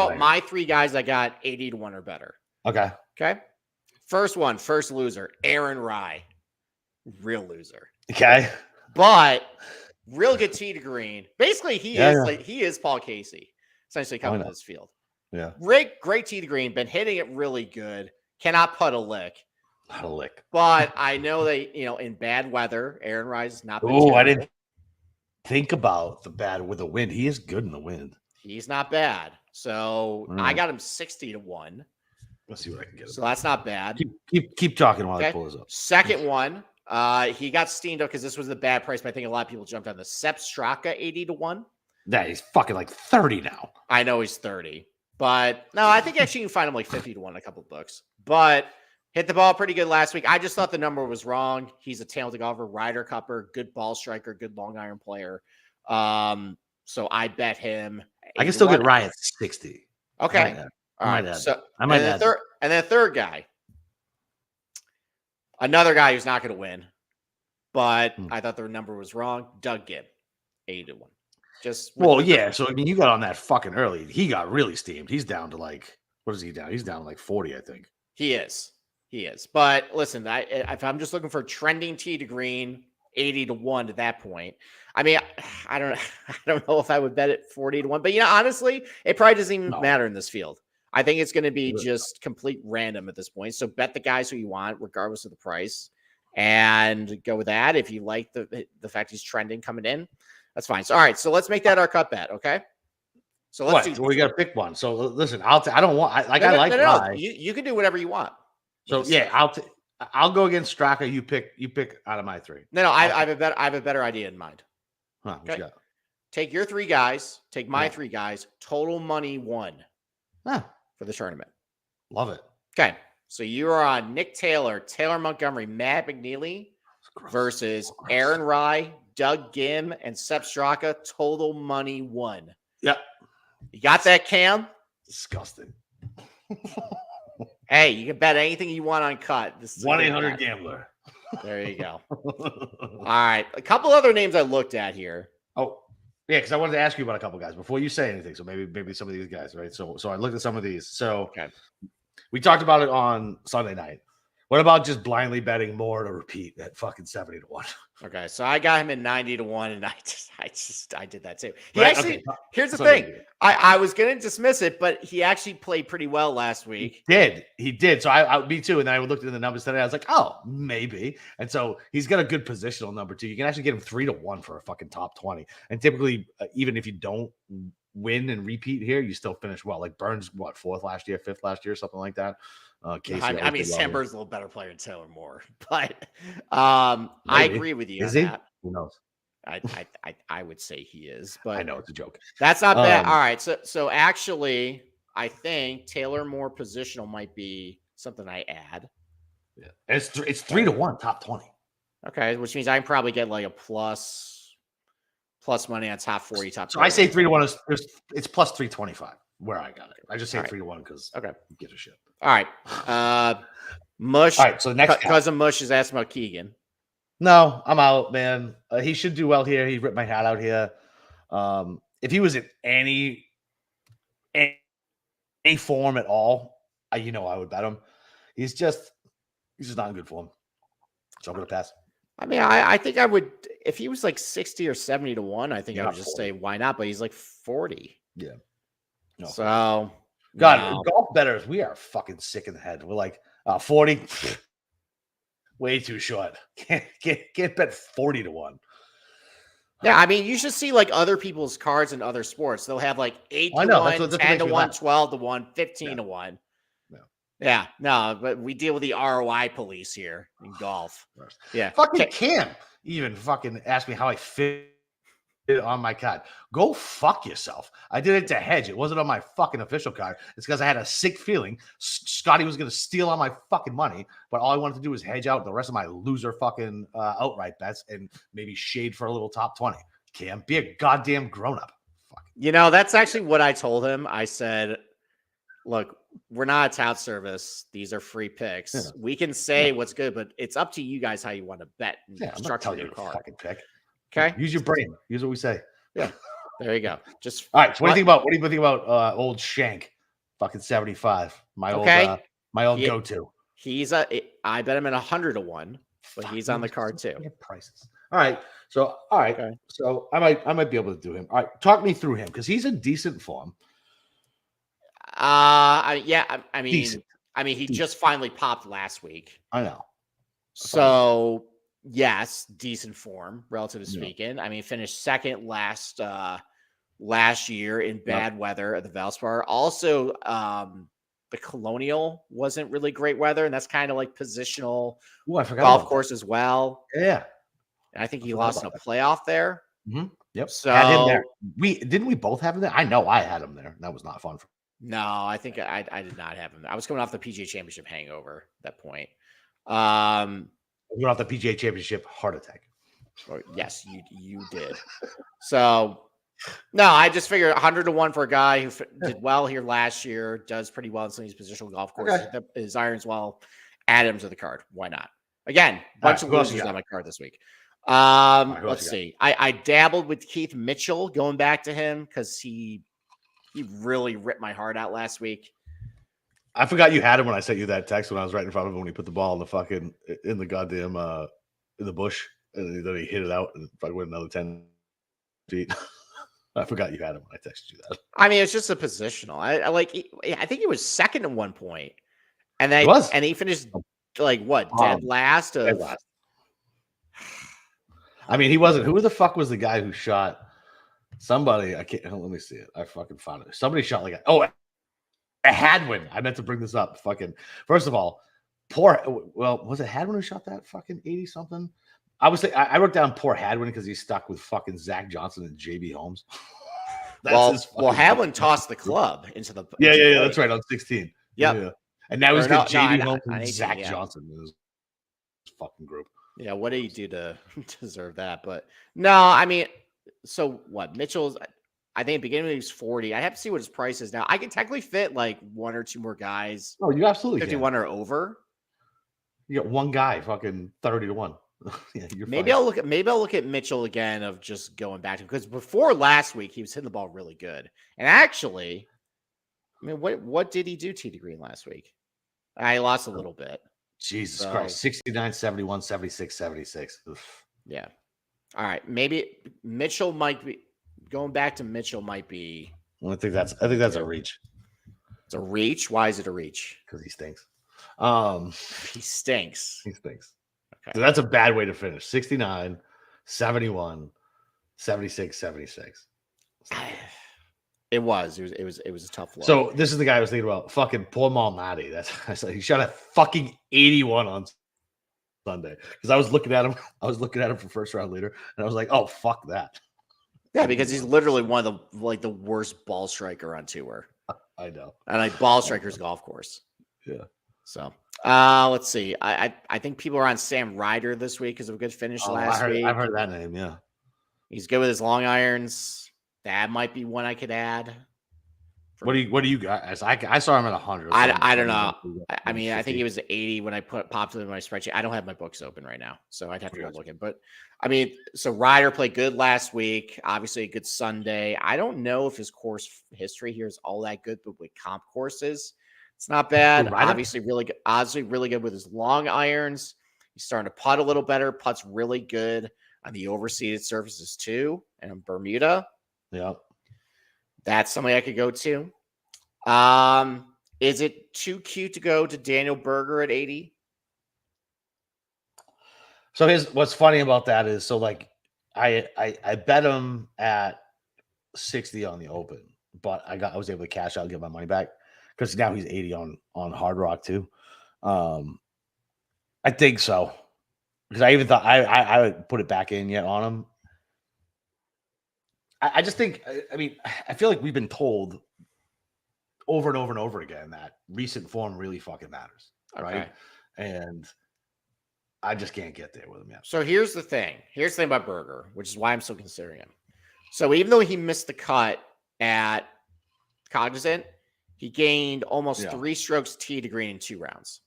Speaker 2: out my 3 guys I got 80-1 or better.
Speaker 1: Okay.
Speaker 2: Okay. First loser, Aaron Rye. Real loser.
Speaker 1: Okay.
Speaker 2: But real good tee to green. Basically, he is Paul Casey, essentially coming to this field.
Speaker 1: Yeah.
Speaker 2: Great tee to green. Been hitting it really good. Cannot putt a lick.
Speaker 1: Not a lick.
Speaker 2: But I know that, in bad weather, Aaron Rye's not been
Speaker 1: terrible. I didn't think about the bad with the wind. He is good in the wind.
Speaker 2: He's not bad. So I got him 60-1.
Speaker 1: Let's see what I can get.
Speaker 2: So that's not bad.
Speaker 1: Keep talking while I pull this up.
Speaker 2: Second one, he got steamed up because this was the bad price, but I think a lot of people jumped on the Sepp Straka 80-1.
Speaker 1: Yeah, he's fucking like 30 now.
Speaker 2: I know he's 30. But no, I think actually you can find him like 50-1 in a couple of books. But hit the ball pretty good last week. I just thought the number was wrong. He's a talented golfer, Ryder Cupper, good ball striker, good long iron player. So I bet him.
Speaker 1: I can still get Rye at 60.
Speaker 2: Okay.
Speaker 1: I might add.
Speaker 2: So
Speaker 1: I might add.
Speaker 2: And then third guy, another guy who's not going to win, but I thought the number was wrong. Doug Gibb, 80-1.
Speaker 1: So I mean, you got on that fucking early. He got really steamed. He's down to like, what is he down? He's down to like 40, I think.
Speaker 2: He is. But listen, if I'm just looking for trending tee to green, 80 to 1 at that point. I mean, I don't I don't know if I would bet it 40 to 1, but honestly, it probably doesn't even matter in this field. I think it's going to be just complete random at this point. So bet the guys who you want, regardless of the price, and go with that. If you like the fact he's trending coming in, that's fine. So all right, so let's make that our cut bet, okay? So let's do.
Speaker 1: We got to pick one. So listen, I don't want. I like
Speaker 2: no. You can do whatever you want.
Speaker 1: So yeah, I'll go against Straka. You pick out of my three.
Speaker 2: No, I have a better idea in mind.
Speaker 1: Huh,
Speaker 2: okay. Take your 3 guys. Take my 3 guys. Total money 1 for the tournament.
Speaker 1: Love it.
Speaker 2: Okay, so you are on Nick Taylor, Taylor Montgomery, Matt McNeely versus Aaron Rye, Doug Gim, and Sepp Straka. Total money 1.
Speaker 1: Yep.
Speaker 2: You got that, Cam?
Speaker 1: Disgusting.
Speaker 2: Hey, you can bet anything you want on cut. This is
Speaker 1: 1-800-GAMBLER.
Speaker 2: There you go. All right. A couple other names I looked at here.
Speaker 1: Oh, yeah, because I wanted to ask you about a couple guys before you say anything. So maybe some of these guys, right? So I looked at some of these. So we talked about it on Sunday night. What about just blindly betting more to repeat at fucking 70 to 1?
Speaker 2: Okay, so I got him in 90 to 1, and I did that too. He
Speaker 1: right,
Speaker 2: actually here's the thing. I was gonna dismiss it, but he actually played pretty well last week.
Speaker 1: He did. So I me too. And then I looked at the numbers today. I was like, oh, maybe. And so he's got a good positional number too. You can actually get him 3 to 1 for a fucking top 20. And typically, even if you don't win and repeat here, you still finish well. Like Burns, what, 4th last year, 5th last year, something like that.
Speaker 2: I mean, Sam Bird's a little better player than Taylor Moore, but I agree with you.
Speaker 1: Is he?
Speaker 2: That.
Speaker 1: Who knows?
Speaker 2: I would say he is, but
Speaker 1: I know it's a joke.
Speaker 2: That's not bad. All right, so actually, I think Taylor Moore positional might be something I add.
Speaker 1: Yeah, and it's 3 to 1 top 20.
Speaker 2: Okay, which means I can probably get like a plus money on top 40, top.
Speaker 1: So I say 3 to 1 it's plus 325 where I got it. I just say 3 to 1 because
Speaker 2: okay,
Speaker 1: give a shit.
Speaker 2: All right, Mush.
Speaker 1: All right, so next
Speaker 2: cousin Mush is asking about Keegan.
Speaker 1: No, I'm out, man. He should do well here. He ripped my hat out here. If he was in any form at all, I would bet him. He's just not in good form. So I'm gonna pass.
Speaker 2: I mean, I think I would if he was like 60 or 70 to 1. I think I would just 40. Say why not? But he's like 40.
Speaker 1: Yeah. No.
Speaker 2: So
Speaker 1: God, golf bettors, we are fucking sick in the head. We're like 40, way too short. Can't bet 40 to 1.
Speaker 2: Yeah, I mean, you should see like other people's cards in other sports. They'll have like 8 to 1, 10 to 1, 12 to 1, 15 to 1. Yeah, no, but we deal with the ROI police here in golf. Yeah.
Speaker 1: Fucking Cam even fucking asked me how I fit it on my card. Go fuck yourself. I did it to hedge. It wasn't on my fucking official card. It's because I had a sick feeling Scotty was going to steal all my fucking money, but all I wanted to do was hedge out the rest of my loser fucking outright bets and maybe shade for a little top 20. Cam, be a goddamn grown-up. Fuck.
Speaker 2: That's actually what I told him. I said, look, we're not a tout service. These are free picks. Yeah. We can say what's good, but it's up to you guys how you want to bet and structure your card.
Speaker 1: Fucking pick.
Speaker 2: Okay.
Speaker 1: Use your brain. Use what we say.
Speaker 2: Yeah. There you go. Just
Speaker 1: all right. So what do you think about old Shank? Fucking 75. My old go-to.
Speaker 2: I bet him at 100 to 1, but he's on the card too.
Speaker 1: Prices. All right. So okay. So I might be able to do him. All right. Talk me through him because he's in decent form.
Speaker 2: I mean, he just finally popped last week.
Speaker 1: I know.
Speaker 2: So yes, decent form, relatively speaking. I mean, finished second last year in bad weather at the Valspar. Also, the Colonial wasn't really great weather, and that's kind of like positional golf course as well.
Speaker 1: Yeah,
Speaker 2: and I think he lost in a playoff there.
Speaker 1: Mm-hmm. Yep.
Speaker 2: So
Speaker 1: had him there. We both have him there. I know I had him there. That was not fun for me.
Speaker 2: No, I think I did not have him. I was coming off the PGA Championship hangover at that point.
Speaker 1: You went off the PGA Championship heart attack.
Speaker 2: Yes, you did. So, no, I just figured 100 to 1 for a guy who did well here last year, does pretty well in some of these positional golf courses. Okay. His irons well. Add him to the card. Why not? Again, bunch of losers on my card this week. Let's see. I dabbled with Keith Mitchell, going back to him because he really ripped my heart out last week.
Speaker 1: I forgot you had him when I sent you that text when I was right in front of him when he put the ball in the goddamn in the bush And then he hit it out and probably went another 10 feet. I forgot you had him when I texted you that.
Speaker 2: I mean, it's just a positional. I think he was second at one point, and then he finished like what dead last of.
Speaker 1: Dead last. I mean, he wasn't. Who the fuck was the guy who shot somebody? I can't. Let me see it. I fucking found it. Somebody shot like a Hadwin. I meant to bring this up. Fucking first of all, was it Hadwin who shot that fucking 80 something? I wrote down poor Hadwin because he's stuck with fucking Zach Johnson and JB Holmes.
Speaker 2: Hadwin tossed the club into the
Speaker 1: yeah. That's right on 16.
Speaker 2: Yeah,
Speaker 1: and now he's got JB Holmes and Zach Johnson in his fucking group.
Speaker 2: Yeah, what did he do to deserve that? But no, I mean, so what? Mitchell's. I think at the beginning he was 40. I have to see what his price is now. I can technically fit like one or two more guys.
Speaker 1: Oh, you absolutely
Speaker 2: 51 or over.
Speaker 1: You got one guy, fucking 30-1. Yeah,
Speaker 2: maybe I'll look at Mitchell again of just going back to because before last week he was hitting the ball really good. And actually, I mean, what did he do tee to green last week? I lost a little bit.
Speaker 1: Jesus Christ, 69, 71, 76, 76. Oof.
Speaker 2: Yeah. All right, maybe Mitchell might be going back to Mitchell might be.
Speaker 1: I think that's a reach.
Speaker 2: It's a reach. Why is it a reach?
Speaker 1: Because he stinks.
Speaker 2: He stinks.
Speaker 1: He stinks. Okay. So that's a bad way to finish. 69, 71, 76, 76.
Speaker 2: It was a tough look.
Speaker 1: So this is the guy I was thinking about. Fucking Paul Malnati. He shot a fucking 81 on Sunday. Because I was looking at him for first round leader, and I was like, oh, fuck that.
Speaker 2: Yeah, because he's literally one of the worst ball striker on tour.
Speaker 1: I know.
Speaker 2: And like ball strikers golf course.
Speaker 1: Yeah.
Speaker 2: So let's see. I think people are on Sam Ryder this week because of a good finish last week.
Speaker 1: I've heard that name, yeah.
Speaker 2: He's good with his long irons. That might be one I could add.
Speaker 1: What do you guys? I saw him at 100.
Speaker 2: I don't know. I mean, I think he was 80 when I popped it in my spreadsheet. I don't have my books open right now, so I'd have to go looking. But I mean, so Ryder played good last week. Obviously, a good Sunday. I don't know if his course history here is all that good, but with comp courses, it's not bad. Obviously, really good. Obviously, really good with his long irons. He's starting to putt a little better. Putt's really good on the overseeded surfaces too, and in Bermuda.
Speaker 1: Yep.
Speaker 2: That's something I could go to. Is it too cute to go to Daniel Berger at 80?
Speaker 1: So what's funny about that is so like I bet him at 60 on the Open, but I was able to cash out and get my money back because now he's 80 on Hard Rock too. I think so because I even thought I would put it back in yet on him. I just think, I mean, I feel like we've been told over and over and over again that recent form really fucking matters, right? And I just can't get there with him yet.
Speaker 2: So here's the thing. Here's the thing about Berger, which is why I'm still considering him. So even though he missed the cut at Cognizant, he gained almost 3 strokes tee to green in 2 rounds.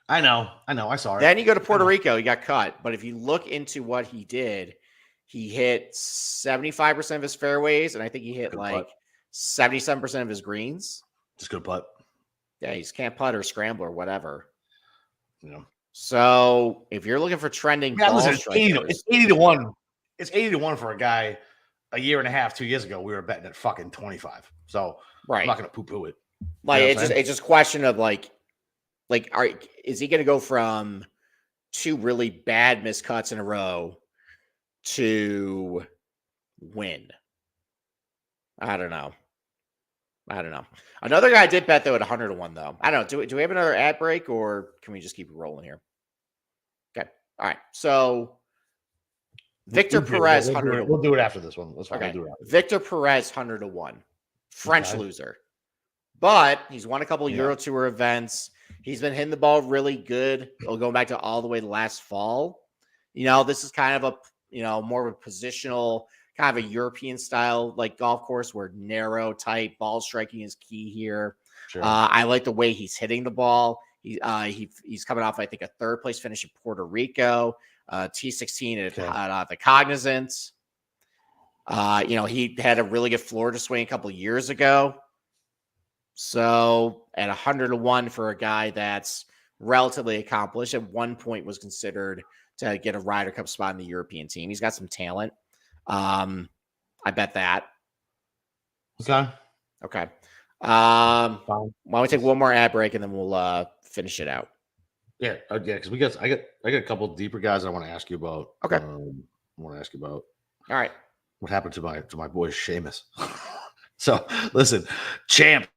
Speaker 1: I know. I saw it.
Speaker 2: Then you go to Puerto Rico, he got cut. But if you look into what he did, he hit 75% of his fairways, and I think he hit
Speaker 1: good
Speaker 2: like
Speaker 1: putt.
Speaker 2: 77% of his greens.
Speaker 1: Just good putt.
Speaker 2: Yeah, he's can't putt or scramble or whatever.
Speaker 1: Yeah.
Speaker 2: So if you're looking for trending,
Speaker 1: it's 80-1. It's 80-1 for a guy. A year and a half, 2 years ago, we were betting at fucking 25. So I'm not going to poo-poo it.
Speaker 2: Like it's just a question of is he going to go from 2 really bad miscuts in a row to win? I don't know. Another guy I did bet though at 100-1 though. I don't know. Do we have another ad break or can we just keep rolling here? Okay. All right. So Victor Perez, 100-1.
Speaker 1: We'll do it after this one. Let's
Speaker 2: okay.
Speaker 1: do it after.
Speaker 2: Victor Perez, 100-1. French loser. But he's won a couple Euro Tour events. He's been hitting the ball really good. Going back to all the way to last fall. This is kind of a more of a positional, kind of a European style like golf course where narrow, tight ball striking is key here.
Speaker 1: Sure.
Speaker 2: I like the way he's hitting the ball. He's coming off, I think, a 3rd place finish in Puerto Rico, T16 at the Cognizant. He had a really good Florida swing a couple years ago. So at 100-1 for a guy that's relatively accomplished, at one point was considered to get a Ryder Cup spot in the European team. He's got some talent. I bet that.
Speaker 1: Okay.
Speaker 2: Okay. Why don't we take one more ad break and then we'll finish it out?
Speaker 1: Yeah, because I got a couple deeper guys I want to ask you about.
Speaker 2: Okay.
Speaker 1: I want to ask you about.
Speaker 2: All right.
Speaker 1: What happened to my boy Seamus? So listen, Champs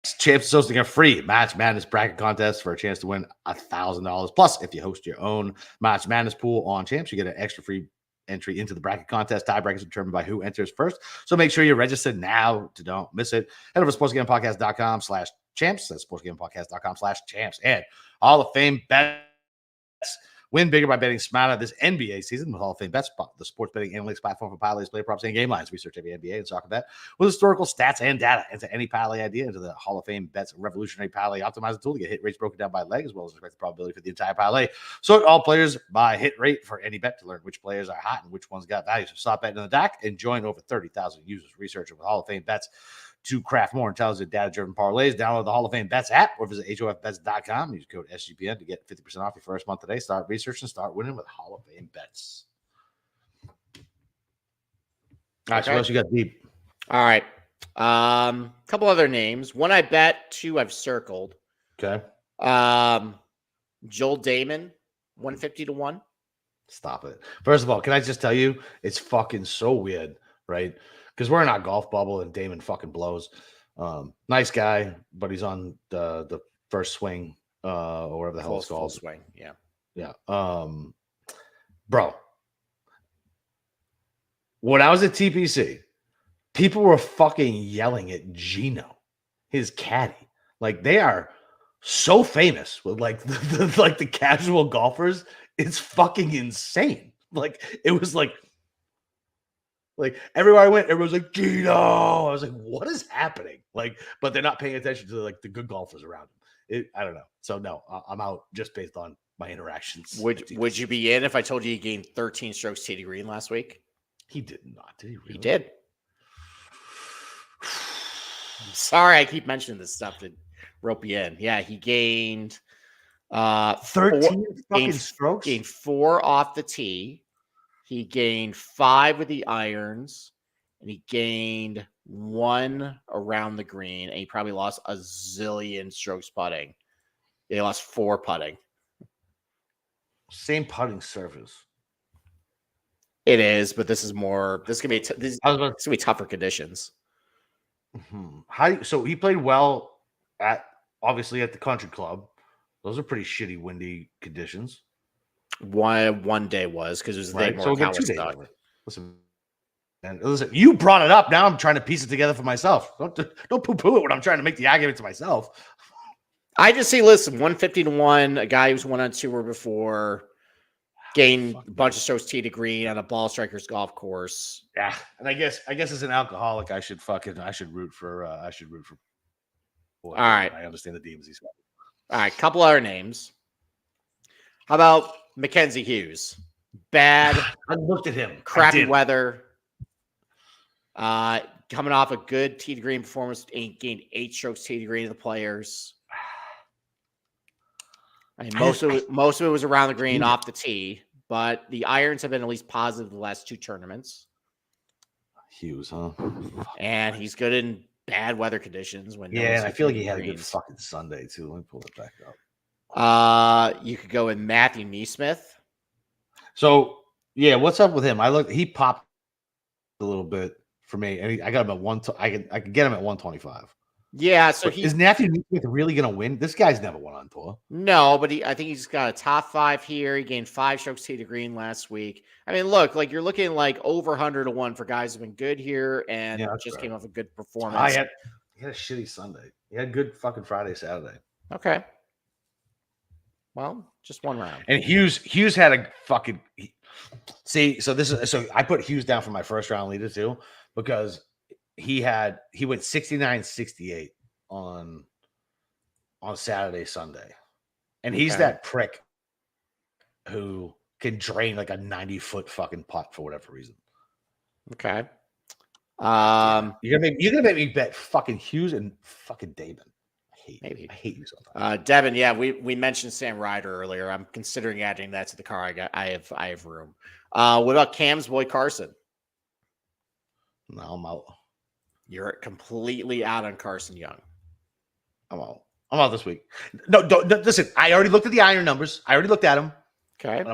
Speaker 1: is hosting a free Match Madness bracket contest for a chance to win $1,000. Plus, if you host your own Match Madness pool on Champs, you get an extra free entry into the bracket contest. Tiebreakers are determined by who enters first. So make sure you're registered now to don't miss it. Head over to sportsgamepodcast.com/champs. That's sportsgamepodcast.com/champs. And Hall of Fame bets. Win bigger by betting smarter this NBA season with Hall of Fame Bets, the sports betting analytics platform for parlays, play props, and game lines. Research every NBA and soccer bet with historical stats and data. Enter any parlay idea into the Hall of Fame Bets revolutionary parlay optimizer tool to get hit rates broken down by leg, as well as expected probability for the entire parlay. Sort all players by hit rate for any bet to learn which players are hot and which ones got value. So stop betting in the dark and join over 30,000 users researching with Hall of Fame Bets to craft more intelligent data-driven parlays. Download the Hall of Fame Bets app or visit HOFBets.com. Use code SGPN to get 50% off your first month today. Start researching, start winning with Hall of Fame Bets. All right, so what else you got deep?
Speaker 2: All right. Couple other names. One I bet, two I've circled.
Speaker 1: Okay.
Speaker 2: Joel Damon, 150-1.
Speaker 1: Stop it. First of all, can I just tell you, it's fucking so weird, right? Because we're in our golf bubble and Damon fucking blows. Nice guy, but he's on the first swing or whatever the hell it's called.
Speaker 2: Full swing, yeah.
Speaker 1: Yeah. Bro, when I was at TPC, people were fucking yelling at Gino, his caddy. Like, they are so famous with like the casual golfers. It's fucking insane. Like, it was like everywhere I went, everyone's like, Gino. I was like, what is happening? Like, but they're not paying attention to like the good golfers around them. I don't know. So no, I'm out just based on my interactions.
Speaker 2: Would you be in if I told you he gained 13 strokes tee to green last week?
Speaker 1: He did not. Did he really?
Speaker 2: He did. Sorry, I keep mentioning this stuff to rope you in. Yeah, he gained
Speaker 1: 13 fucking strokes.
Speaker 2: Gained 4 off the tee. He gained 5 with the irons, and he gained 1 around the green, and he probably lost a zillion strokes putting. He lost 4 putting.
Speaker 1: Same putting surface.
Speaker 2: It is, but this is more. This can be. This gonna be tougher conditions.
Speaker 1: Mm-hmm. So he played well obviously at the country club. Those are pretty shitty, windy conditions.
Speaker 2: One day was because it was the day Morikawa was stuck.
Speaker 1: Listen, you brought it up. Now I'm trying to piece it together for myself. Don't poo-poo it when I'm trying to make the argument to myself.
Speaker 2: I just see, listen, 150-1, a guy who's won on tour before, gained a bunch of strokes tee to green on a ball striker's golf course.
Speaker 1: Yeah, and I guess as an alcoholic, I should root for. Boy,
Speaker 2: all right,
Speaker 1: I understand the demons he's got.
Speaker 2: All right, couple other names. How about Mackenzie Hughes? Bad.
Speaker 1: I looked at him.
Speaker 2: Crappy weather. Coming off a good tee to green performance, gained 8 strokes tee to green to the players. I mean, most of it was around the green, off the tee, but the irons have been at least positive the last 2 tournaments.
Speaker 1: Hughes, huh?
Speaker 2: And he's good in bad weather conditions.
Speaker 1: I feel like he had a good fucking Sunday too. Let me pull it back up.
Speaker 2: You could go with Matthew Neesmith.
Speaker 1: So yeah, what's up with him? He popped a little bit for me, and I got him at I could get him at 125.
Speaker 2: Yeah, so
Speaker 1: is Matthew Neesmith really gonna win? This guy's never won on tour.
Speaker 2: No, but I think he's got a top 5 here. He gained 5 strokes tee to green last week. I mean, look, like you're looking like over 100-1 for guys who've been good here and just came off a good performance.
Speaker 1: He had a shitty Sunday. He had good fucking Friday, Saturday.
Speaker 2: Okay. Well, just one round.
Speaker 1: And Hughes had a fucking so I put Hughes down for my first round leader too, because he went 69-68 on Saturday, Sunday. And he's that prick who can drain like a 90-foot fucking putt for whatever reason.
Speaker 2: Okay.
Speaker 1: You're gonna make me bet fucking Hughes and fucking Damon. I
Speaker 2: Maybe.
Speaker 1: I hate you sometimes.
Speaker 2: Devin, yeah, we mentioned Sam Ryder earlier. I'm considering adding that to the car. I have room. What about Cam's boy Carson?
Speaker 1: No, I'm out.
Speaker 2: You're completely out on Carson Young.
Speaker 1: I'm out this week. No, listen. I already looked at the iron numbers. I already looked at them.
Speaker 2: Okay.
Speaker 1: And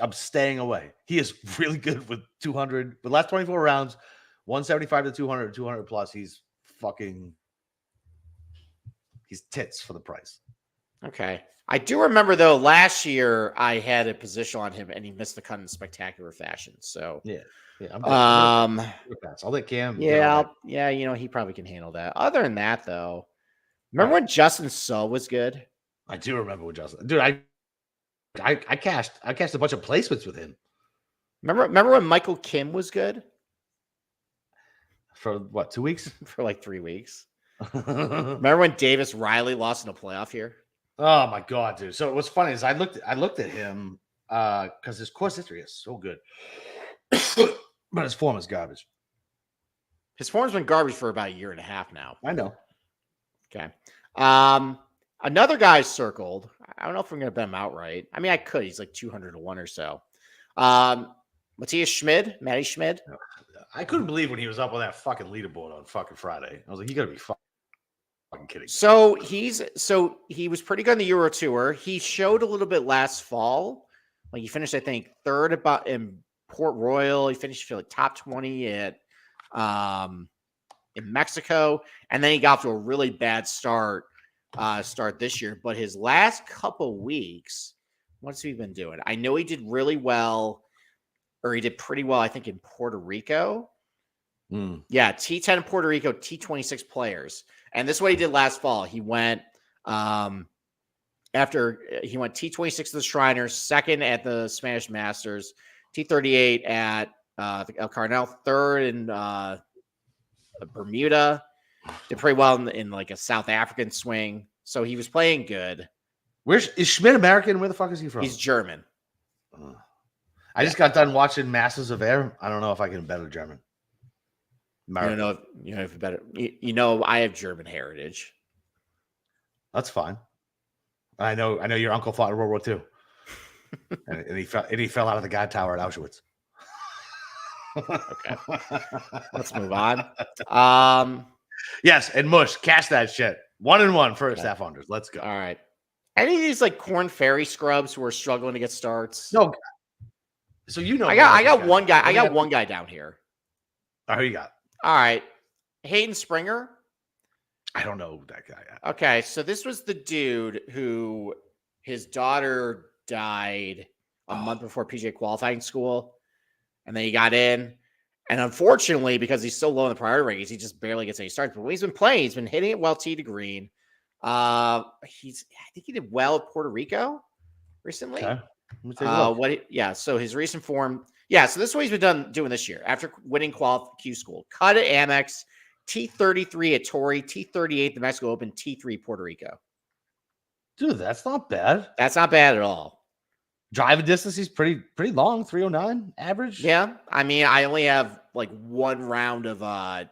Speaker 1: I'm staying away. He is really good with 200. The last 24 rounds, 175 to 200, 200 plus. He's tits for the price.
Speaker 2: Okay. I do remember though last year I had a position on him and he missed the cut in spectacular fashion. So
Speaker 1: yeah.
Speaker 2: I'll
Speaker 1: let Cam.
Speaker 2: Yeah. He probably can handle that. Other than that, though, remember when Justin Suh was good?
Speaker 1: I do remember when Justin. Dude, I cashed a bunch of placements with him.
Speaker 2: Remember when Michael Kim was good?
Speaker 1: For what, 2 weeks?
Speaker 2: For like 3 weeks. Remember when Davis Riley lost in a playoff here?
Speaker 1: Oh my god, dude! So what's funny is I looked at him because his course history is so good, but his form is garbage.
Speaker 2: His form's been garbage for about a year and a half now.
Speaker 1: I know.
Speaker 2: Okay. Another guy circled. I don't know if I'm going to bet him outright. I mean, I could. He's like 200 to 1 or so. Matthias Schmid.
Speaker 1: I couldn't believe when he was up on that fucking leaderboard on fucking Friday. I was like, you got to be fucking kidding.
Speaker 2: So he was pretty good in the Euro Tour. He showed a little bit last fall. Like he finished, I think, third about in Port Royal. He finished like top 20 at in Mexico, and then he got to a really bad start this year. But his last couple weeks, what's he been doing? I know he did really well, or he did pretty well, I think, in Puerto Rico. Yeah, T10 in Puerto Rico, T26 players. And this is what he did last fall. He went after he went T26 to the Shriners, second at the Spanish Masters, T38 at El Carnel, third in Bermuda. Did pretty well in like a South African swing. So he was playing good.
Speaker 1: Is Schmidt American? Where the fuck is he from?
Speaker 2: He's German.
Speaker 1: I just got done watching Masters of Air. I don't know if I can better German.
Speaker 2: American. You don't know if better. I have German heritage.
Speaker 1: That's fine. I know your uncle fought in World War II. and he fell out of the guard tower at Auschwitz.
Speaker 2: Okay. Let's move on.
Speaker 1: Yes, and Mush, cash that shit. 1-1 first half unders. Let's go.
Speaker 2: All right. Any of these like Corn Ferry scrubs who are struggling to get starts?
Speaker 1: No. So
Speaker 2: I got one guy. I got one guy down here.
Speaker 1: Who you got?
Speaker 2: All right. Hayden Springer.
Speaker 1: I don't know that guy.
Speaker 2: Okay, so this was the dude who his daughter died a month before PGA qualifying school, and then he got in. And unfortunately, because he's so low in the priority rankings, he just barely gets any starts. But when he's been playing, he's been hitting it well tee to green. I think he did well at Puerto Rico recently.
Speaker 1: Okay.
Speaker 2: So his recent form. Yeah, so this is what he's been doing this year after winning Q School. Cut at Amex, T33 at Torrey, T38 the Mexico Open, T3 Puerto Rico.
Speaker 1: Dude, that's not bad.
Speaker 2: That's not bad at all.
Speaker 1: Driving distance, he's pretty long, 309 average.
Speaker 2: Yeah, I mean, I only have like one round of iron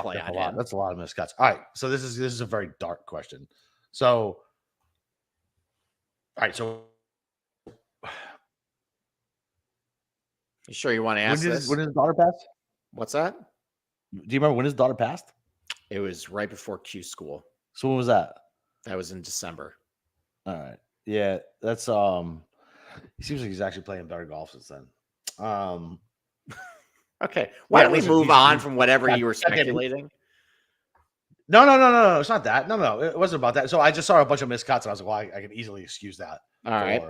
Speaker 2: play on him.
Speaker 1: That's a lot of missed cuts. All right, so this is a very dark question. So, all right, so
Speaker 2: you sure you want to ask this?
Speaker 1: When did his daughter pass?
Speaker 2: What's that?
Speaker 1: Do you remember when his daughter passed?
Speaker 2: It was right before Q School.
Speaker 1: So when was that?
Speaker 2: That was in December.
Speaker 1: All right. Yeah, that's he seems like he's actually playing better golf since then.
Speaker 2: Okay. Why don't we move on from whatever you were speculating?
Speaker 1: No. It's not that. No. It wasn't about that. So I just saw a bunch of missed cuts, and I was like, well, I can easily excuse that.
Speaker 2: All right.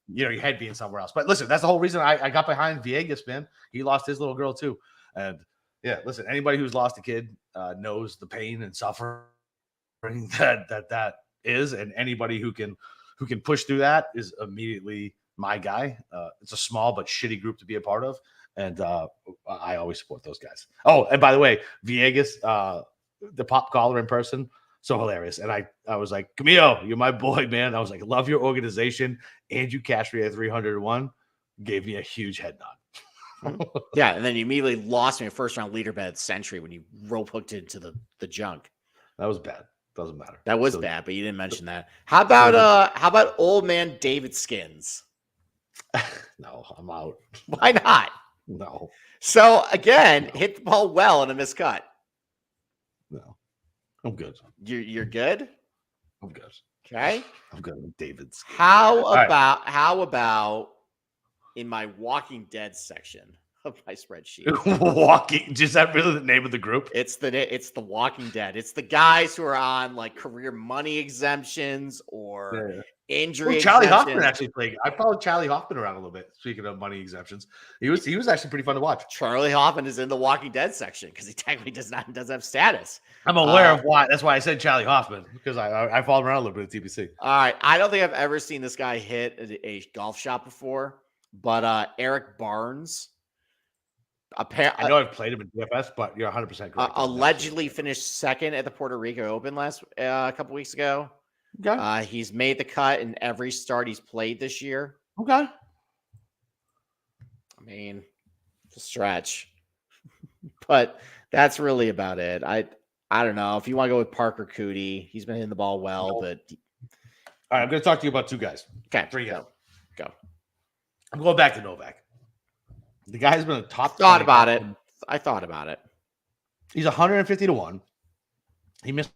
Speaker 1: Your head being somewhere else. But listen, that's the whole reason I got behind Viegas, man. He lost his little girl too. And yeah, listen, anybody who's lost a kid knows the pain and suffering that is, and anybody who can push through that is immediately my guy. It's a small but shitty group to be a part of, and I always support those guys. Oh, and by the way, Viegas, the pop caller in person, so hilarious. And I was like, Camilo, you're my boy, man. I was like, love your organization, and you cashed me at 301. Gave me a huge head nod.
Speaker 2: Yeah, and then you immediately lost me a first round leader bet at Century when you rope hooked into the junk.
Speaker 1: That was bad. Doesn't matter.
Speaker 2: That was bad, but you didn't mention that. How about old man David Skins?
Speaker 1: No, I'm out.
Speaker 2: Why not?
Speaker 1: No.
Speaker 2: So again, hit the ball well in a miscut.
Speaker 1: No. I'm good.
Speaker 2: You're good?
Speaker 1: I'm good.
Speaker 2: Okay.
Speaker 1: I'm good with David Skins.
Speaker 2: How about in my Walking Dead section of my spreadsheet?
Speaker 1: Is that really the name of the group?
Speaker 2: It's the Walking Dead. It's the guys who are on like career money exemptions or injury.
Speaker 1: Charlie
Speaker 2: exemptions.
Speaker 1: Hoffman actually played. I followed Charlie Hoffman around a little bit. Speaking of money exemptions, he was actually pretty fun to watch.
Speaker 2: Charlie Hoffman is in the Walking Dead section because he technically doesn't have status.
Speaker 1: I'm aware of why. That's why I said Charlie Hoffman, because I followed him around a little bit at TPC.
Speaker 2: All right, I don't think I've ever seen this guy hit a golf shot before, but Eric Barnes.
Speaker 1: I know I've played him in DFS, but you're 100% correct.
Speaker 2: Allegedly finished second at the Puerto Rico Open last a couple weeks ago.
Speaker 1: Okay.
Speaker 2: He's made the cut in every start he's played this year.
Speaker 1: Okay.
Speaker 2: I mean, it's a stretch, but that's really about it. I don't know if you want to go with Parker Cootie. He's been hitting the ball well, but
Speaker 1: all right, I'm going to talk to you about 2 guys.
Speaker 2: Okay,
Speaker 1: 3 guys.
Speaker 2: Go.
Speaker 1: I'm going back to Novak. The guy's been a top.
Speaker 2: Thought about it. I thought about it.
Speaker 1: He's 150 to 1. He missed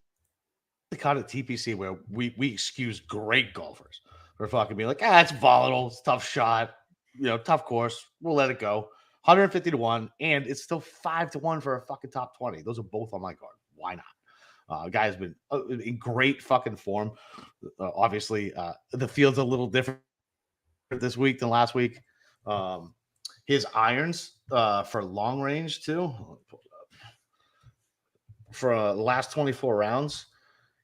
Speaker 1: the cut at TPC where we excuse great golfers for fucking being like, it's volatile, it's a tough shot, tough course. We'll let it go. 150 to 1, and it's still 5 to 1 for a fucking top 20. Those are both on my card. Why not? Guy's been in great fucking form. Obviously, the field's a little different this week than last week. His irons for long range too. For the last 24 rounds,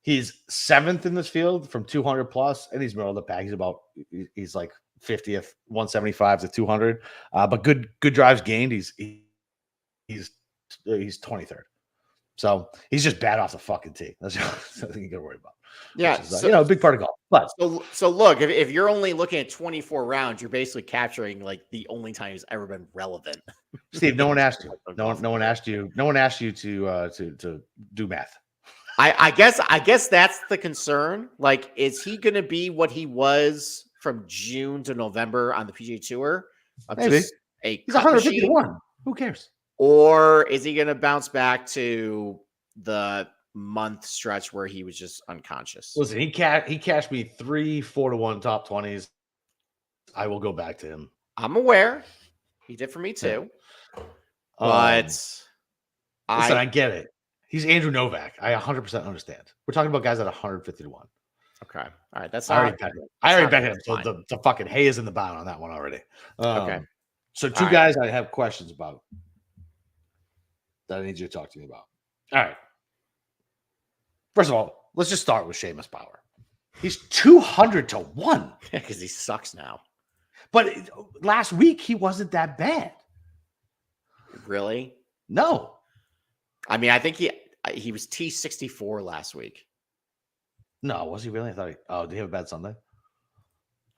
Speaker 1: he's 7th in this field from 200 plus, and he's middle of the pack. He's like 50th, 175 to 200. But good drives gained. He's 23rd. So he's just bad off the fucking tee. That's nothing you got to worry about.
Speaker 2: Yeah,
Speaker 1: is, a big part of golf. But
Speaker 2: so look, if you're only looking at 24 rounds, you're basically capturing like the only time he's ever been relevant.
Speaker 1: Steve, no one asked you. No one asked you. No one asked you to do math.
Speaker 2: I guess that's the concern. Like, is he going to be what he was from June to November on the PGA Tour?
Speaker 1: Maybe he's 151. Who cares?
Speaker 2: Or is he going to bounce back to the month stretch where he was just unconscious?
Speaker 1: Listen, he cashed me 3 4-1 top 20s. I will go back to him.
Speaker 2: I'm aware. He did for me too.
Speaker 1: Yeah.
Speaker 2: But
Speaker 1: listen, I get it. He's Andrew Novak. I 100% understand. We're talking about guys at 150 to 1.
Speaker 2: Okay. All right. That's
Speaker 1: I already bet him. So the fucking hay is in the bound on that one already.
Speaker 2: Okay.
Speaker 1: So 2 guys I have questions about that I need you to talk to me about. All right. First of all, let's just start with Seamus Power. He's 200 to 1.
Speaker 2: Because he sucks now.
Speaker 1: But last week, he wasn't that bad.
Speaker 2: Really?
Speaker 1: No.
Speaker 2: I mean, I think he was T64 last week.
Speaker 1: No, was he really? I thought did he have a bad Sunday?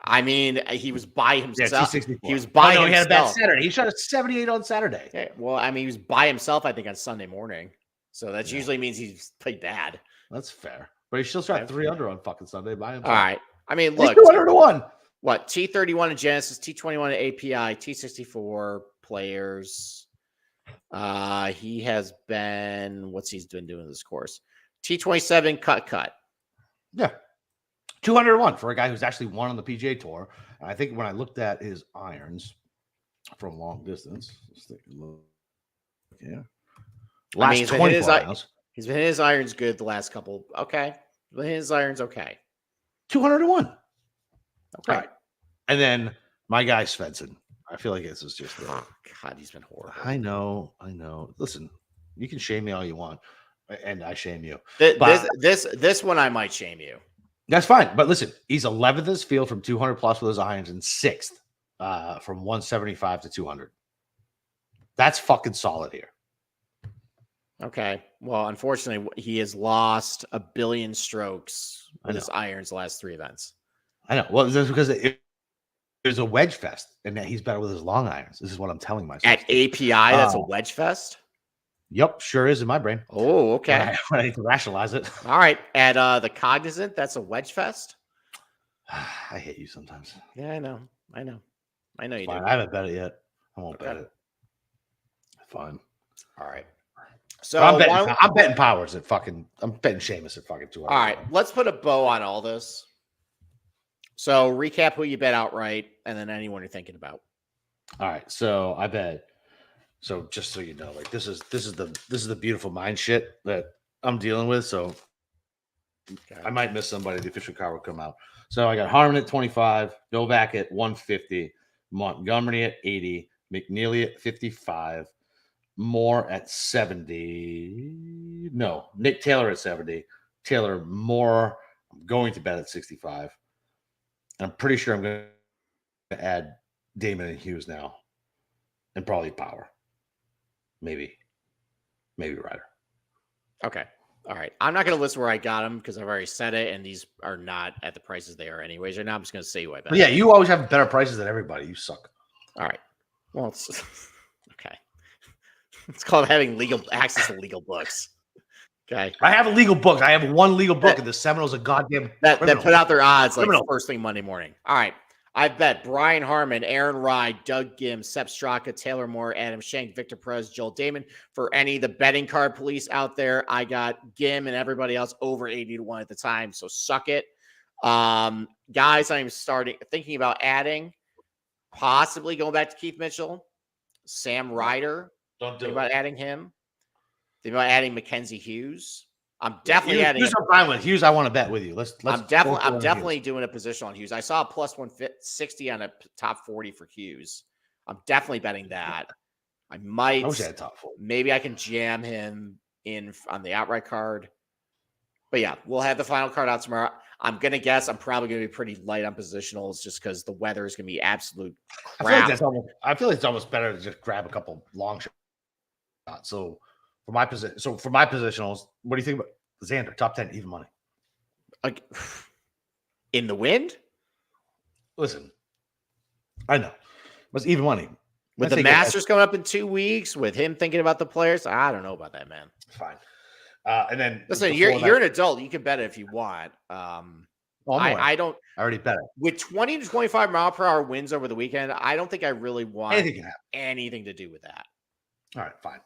Speaker 2: I mean, he was by himself.
Speaker 1: Yeah,
Speaker 2: he was by himself.
Speaker 1: He had a bad Saturday. He shot a 78 on Saturday.
Speaker 2: Yeah, well, I mean, he was by himself, I think, on Sunday morning. So that usually means he's played bad.
Speaker 1: That's fair. But he still shot 3 under on fucking Sunday by himself.
Speaker 2: All right. I mean, look.
Speaker 1: He's 200 to 1.
Speaker 2: What? T31 in Genesis, T21 in API, T64 players. He has been, what's he's been doing this course? T27 cut.
Speaker 1: Yeah. 201 for a guy who's actually won on the PGA Tour. And I think when I looked at his irons from long distance, let's take a look. Yeah. Last 24 rounds.
Speaker 2: He's been hitting his irons good the last couple. Okay. He's been hitting his irons okay.
Speaker 1: 200 to 1. Okay.
Speaker 2: All right.
Speaker 1: And then my guy Svensson. I feel like this is just
Speaker 2: God, he's been horrible.
Speaker 1: I know. Listen, you can shame me all you want, and I shame you.
Speaker 2: This one I might shame you.
Speaker 1: That's fine. But listen, he's 11th in his field from 200 plus with his irons and 6th from 175 to 200. That's fucking solid here.
Speaker 2: Okay. Well, unfortunately, he has lost 1 billion strokes with his irons the last 3 events.
Speaker 1: I know. Well, that's because there's a wedge fest, and that he's better with his long irons. This is what I'm telling myself.
Speaker 2: At API, that's a wedge fest?
Speaker 1: Yep, sure is in my brain.
Speaker 2: Oh,
Speaker 1: When
Speaker 2: okay.
Speaker 1: when I need to rationalize it.
Speaker 2: All right. At the Cognizant, that's a wedge fest.
Speaker 1: I hate you sometimes.
Speaker 2: Yeah, I know. I know. I know you
Speaker 1: Fine.
Speaker 2: do.
Speaker 1: I haven't bet it yet. I won't bet
Speaker 2: Okay.
Speaker 1: it. Fine.
Speaker 2: All right.
Speaker 1: But
Speaker 2: So
Speaker 1: I'm
Speaker 2: why
Speaker 1: betting.
Speaker 2: don't,
Speaker 1: I'm betting Powers at fucking. I'm betting Sheamus at fucking 200.
Speaker 2: all right, let's put a bow on all this. So recap who you bet outright and then anyone you're thinking about.
Speaker 1: All right. So I bet. So just so you know, like this is the beautiful mind shit that I'm dealing with. So
Speaker 2: Okay.
Speaker 1: I might miss somebody. The official card will come out. So I got Harmon at 25, Novak at 150, Montgomery at 80, McNeely at 55, Moore at 70. No, Nick Taylor at 70. Taylor Moore. I'm going to bet at 65. And I'm pretty sure I'm going to add Damon and Hughes now. And probably Power. Maybe Ryder.
Speaker 2: Okay. All right. I'm not going to list where I got them because I've already said it, and these are not at the prices they are anyways. Right now, I'm just going to say who I bet.
Speaker 1: But yeah, you always have better prices than everybody. You suck.
Speaker 2: All right. Well, it's okay. It's called having legal access to legal books. Okay.
Speaker 1: I have a legal book. I have one legal book, and the Seminoles a goddamn
Speaker 2: That
Speaker 1: criminal.
Speaker 2: put out their odds like
Speaker 1: Criminal.
Speaker 2: first thing Monday morning. All right. I bet Brian Harmon, Aaron Rye, Doug Gim, Sepp Straka, Taylor Moore, Adam Schenk, Victor Perez, Joel Damon. For any of the betting card police out there, I got Gim and everybody else over 80-1 at the time. So suck it. Guys, I'm thinking about adding, possibly going back to Keith Mitchell, Sam Ryder.
Speaker 1: Don't
Speaker 2: Think
Speaker 1: do
Speaker 2: about
Speaker 1: it.
Speaker 2: adding him. Think about adding Mackenzie Hughes. I'm definitely adding.
Speaker 1: Hughes, I'm fine with. Hughes, I want to bet with you. Let's.
Speaker 2: I'm definitely doing a position on Hughes. I saw a plus 160 on a top 40 for Hughes. I'm definitely betting that. I might.
Speaker 1: I wish I had top 4.
Speaker 2: Maybe I can jam him in on the outright card. But yeah, we'll have the final card out tomorrow. I'm gonna guess I'm probably gonna be pretty light on positionals just because the weather is gonna be absolute crap.
Speaker 1: I feel like it's almost better to just grab a couple long shots. So for my positionals, what do you think about Xander? Top 10, even money.
Speaker 2: Like in the wind?
Speaker 1: Listen, I know. But it's even money.
Speaker 2: With the Masters coming up in 2 weeks, with him thinking about the players, I don't know about that, man.
Speaker 1: Fine. And then
Speaker 2: listen, you're an adult. You can bet it if you want. I don't.
Speaker 1: I already bet it.
Speaker 2: With 20 to 25 mile per hour winds over the weekend, I don't think I really want anything to do with that.
Speaker 1: All right, fine.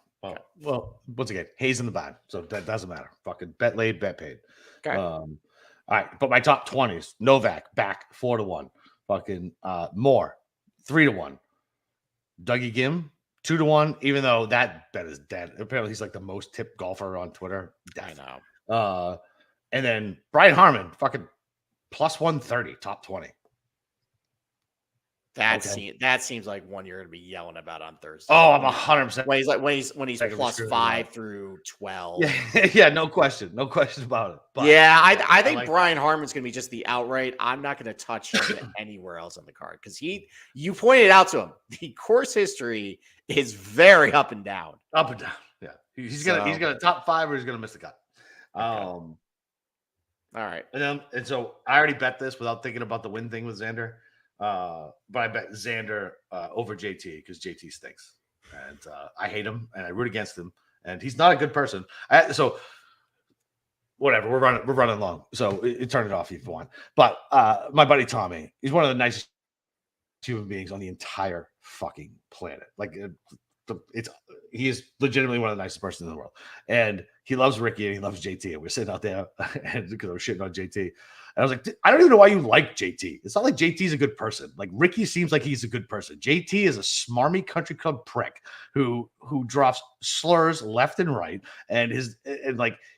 Speaker 1: Well, once again, Hayes in the bag, so that doesn't matter. Fucking bet laid, bet paid.
Speaker 2: Okay.
Speaker 1: All right, but my top 20s: Novak back 4-1, fucking Moore 3-1, Dougie Gim 2-1. Even though that bet is dead, apparently he's like the most tipped golfer on Twitter.
Speaker 2: I know.
Speaker 1: And then Brian Harmon, fucking plus 130, top 20.
Speaker 2: That seems like one you're going to be yelling about on Thursday.
Speaker 1: Oh, I'm 100%.
Speaker 2: When he's plus 5 through 12.
Speaker 1: Yeah, no question about it.
Speaker 2: But, yeah, I think like Brian Harmon's going to be just the outright. I'm not going to touch him anywhere else on the card because you pointed out to him the course history is very up and down.
Speaker 1: Up and down. Yeah, he's gonna top 5 or he's gonna miss the cut.
Speaker 2: All right,
Speaker 1: and so I already bet this without thinking about the win thing with Xander. But I bet Xander over JT because JT stinks, and I hate him and I root against him, and he's not a good person. So whatever, we're running long, so turn it off if you want. But my buddy Tommy, he's one of the nicest human beings on the entire fucking planet. Like he is legitimately one of the nicest persons in the world, and he loves Ricky and he loves JT. And we're sitting out there and because I was shitting on JT, and I was like, I don't even know why you like JT. It's not like JT's a good person. Like Ricky seems like he's a good person. JT is a smarmy country club prick who drops slurs left and right, and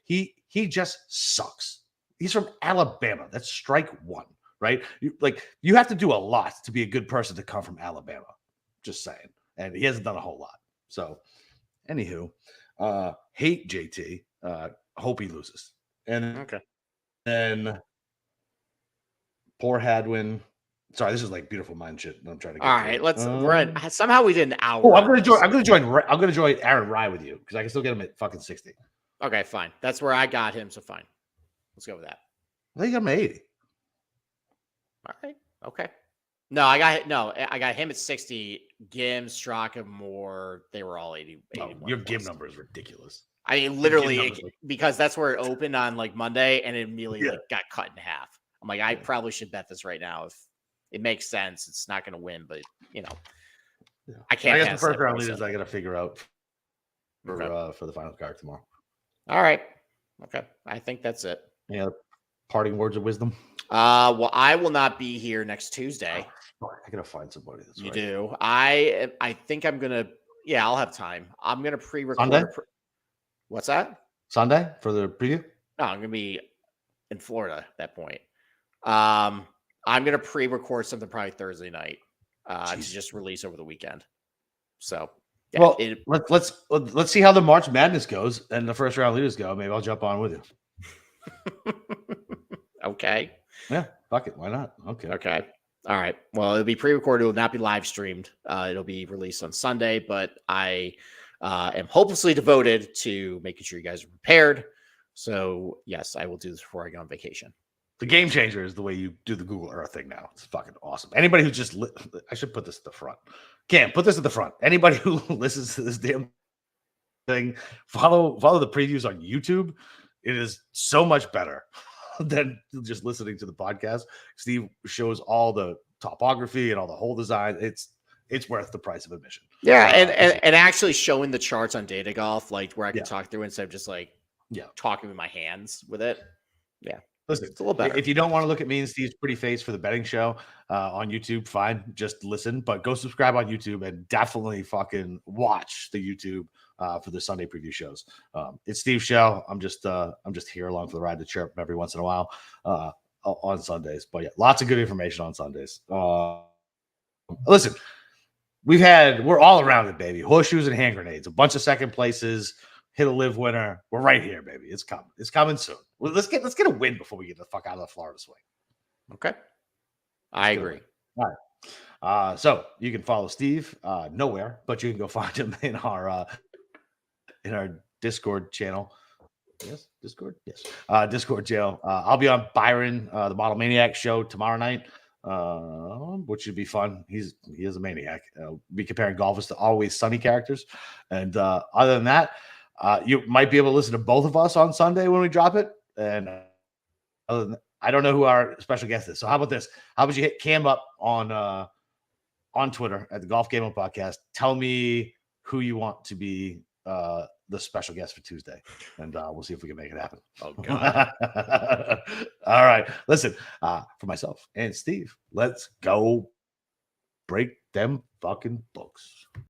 Speaker 1: he just sucks. He's from Alabama. That's strike one, right? You have to do a lot to be a good person to come from Alabama. Just saying. And he hasn't done a whole lot. So, anywho, hate JT. Hope he loses. And then poor Hadwin. Sorry, this is like beautiful mind shit. I'm trying to get.
Speaker 2: All right, let's. Somehow we did an hour.
Speaker 1: Oh, I'm gonna join Aaron Rye with you because I can still get him at fucking 60.
Speaker 2: Okay, fine. That's where I got him. So fine. Let's go with that.
Speaker 1: I think I'm 80.
Speaker 2: All right. Okay. No, I got him at 60. Gim, Straka, Moore, they were all 80.
Speaker 1: Oh,
Speaker 2: 81
Speaker 1: your Gim
Speaker 2: plus.
Speaker 1: number is ridiculous.
Speaker 2: I mean,
Speaker 1: Your Gim
Speaker 2: literally,
Speaker 1: number's like,
Speaker 2: because that's where it opened on like Monday, and it immediately
Speaker 1: Yeah.
Speaker 2: like got cut in half. I'm like, I probably should bet this right now if it makes sense. It's not going to win, but I can't.
Speaker 1: I guess the
Speaker 2: pass
Speaker 1: first
Speaker 2: that
Speaker 1: round
Speaker 2: price
Speaker 1: leaders
Speaker 2: up.
Speaker 1: I got to figure out
Speaker 2: Okay.
Speaker 1: for the final card tomorrow.
Speaker 2: All right. Okay. I think that's it.
Speaker 1: Any other parting words of wisdom?
Speaker 2: Well, I will not be here next Tuesday.
Speaker 1: I gotta find somebody. That's
Speaker 2: You
Speaker 1: right.
Speaker 2: do. I think I'm gonna. Yeah, I'll have time. I'm gonna pre-record.
Speaker 1: Sunday?
Speaker 2: What's that?
Speaker 1: Sunday for the preview?
Speaker 2: No, I'm gonna be in Florida at that point. I'm gonna pre-record something probably Thursday night to just release over the weekend. So, yeah,
Speaker 1: well, let's see how the March Madness goes and the first round leaders go. Maybe I'll jump on with you.
Speaker 2: Okay.
Speaker 1: Yeah, fuck it. Why not? Okay.
Speaker 2: Okay. All right. Well, it'll be pre-recorded. It will not be live streamed. It'll be released on Sunday, but I am hopelessly devoted to making sure you guys are prepared. So, yes, I will do this before I go on vacation.
Speaker 1: The game changer is the way you do the Google Earth thing now. It's fucking awesome. Anybody who just I should put this at the front. Cam, put this at the front. Anybody who listens to this damn thing, follow the previews on YouTube. It is so much better than just listening to the podcast. Steve shows all the topography and all the hole design. It's worth the price of admission.
Speaker 2: Yeah, and actually showing the charts on Data Golf, like where I can talk through instead of just like talking with my hands with it. Yeah.
Speaker 1: Listen,
Speaker 2: it's a little better.
Speaker 1: If you don't want to look at me and Steve's pretty face for the betting show on YouTube, fine. Just listen, but go subscribe on YouTube and definitely fucking watch the YouTube for the Sunday preview shows. It's Steve's show. I'm just here along for the ride to chirp every once in a while on Sundays. But yeah, lots of good information on Sundays. Listen, we're all around it, baby. Horseshoes and hand grenades, a bunch of second places. Hit a live winner. We're right here, baby. It's coming. It's coming soon. Well, let's get a win before we get the fuck out of the Florida swing.
Speaker 2: Okay. I agree.
Speaker 1: All right. So you can follow Steve nowhere, but you can go find him in our Discord channel. Yes, Discord. Yes, Discord channel. I'll be on Byron, the Model Maniac show tomorrow night, which should be fun. He is a maniac. Be comparing golfers to Always Sunny characters, and other than that. You might be able to listen to both of us on Sunday when we drop it. And other than that, I don't know who our special guest is. So how about this? How about you hit Cam up on Twitter at the Golf Game Podcast? Tell me who you want to be the special guest for Tuesday, and we'll see if we can make it happen.
Speaker 2: Oh God!
Speaker 1: All right, listen. For myself and Steve, let's go break them fucking books.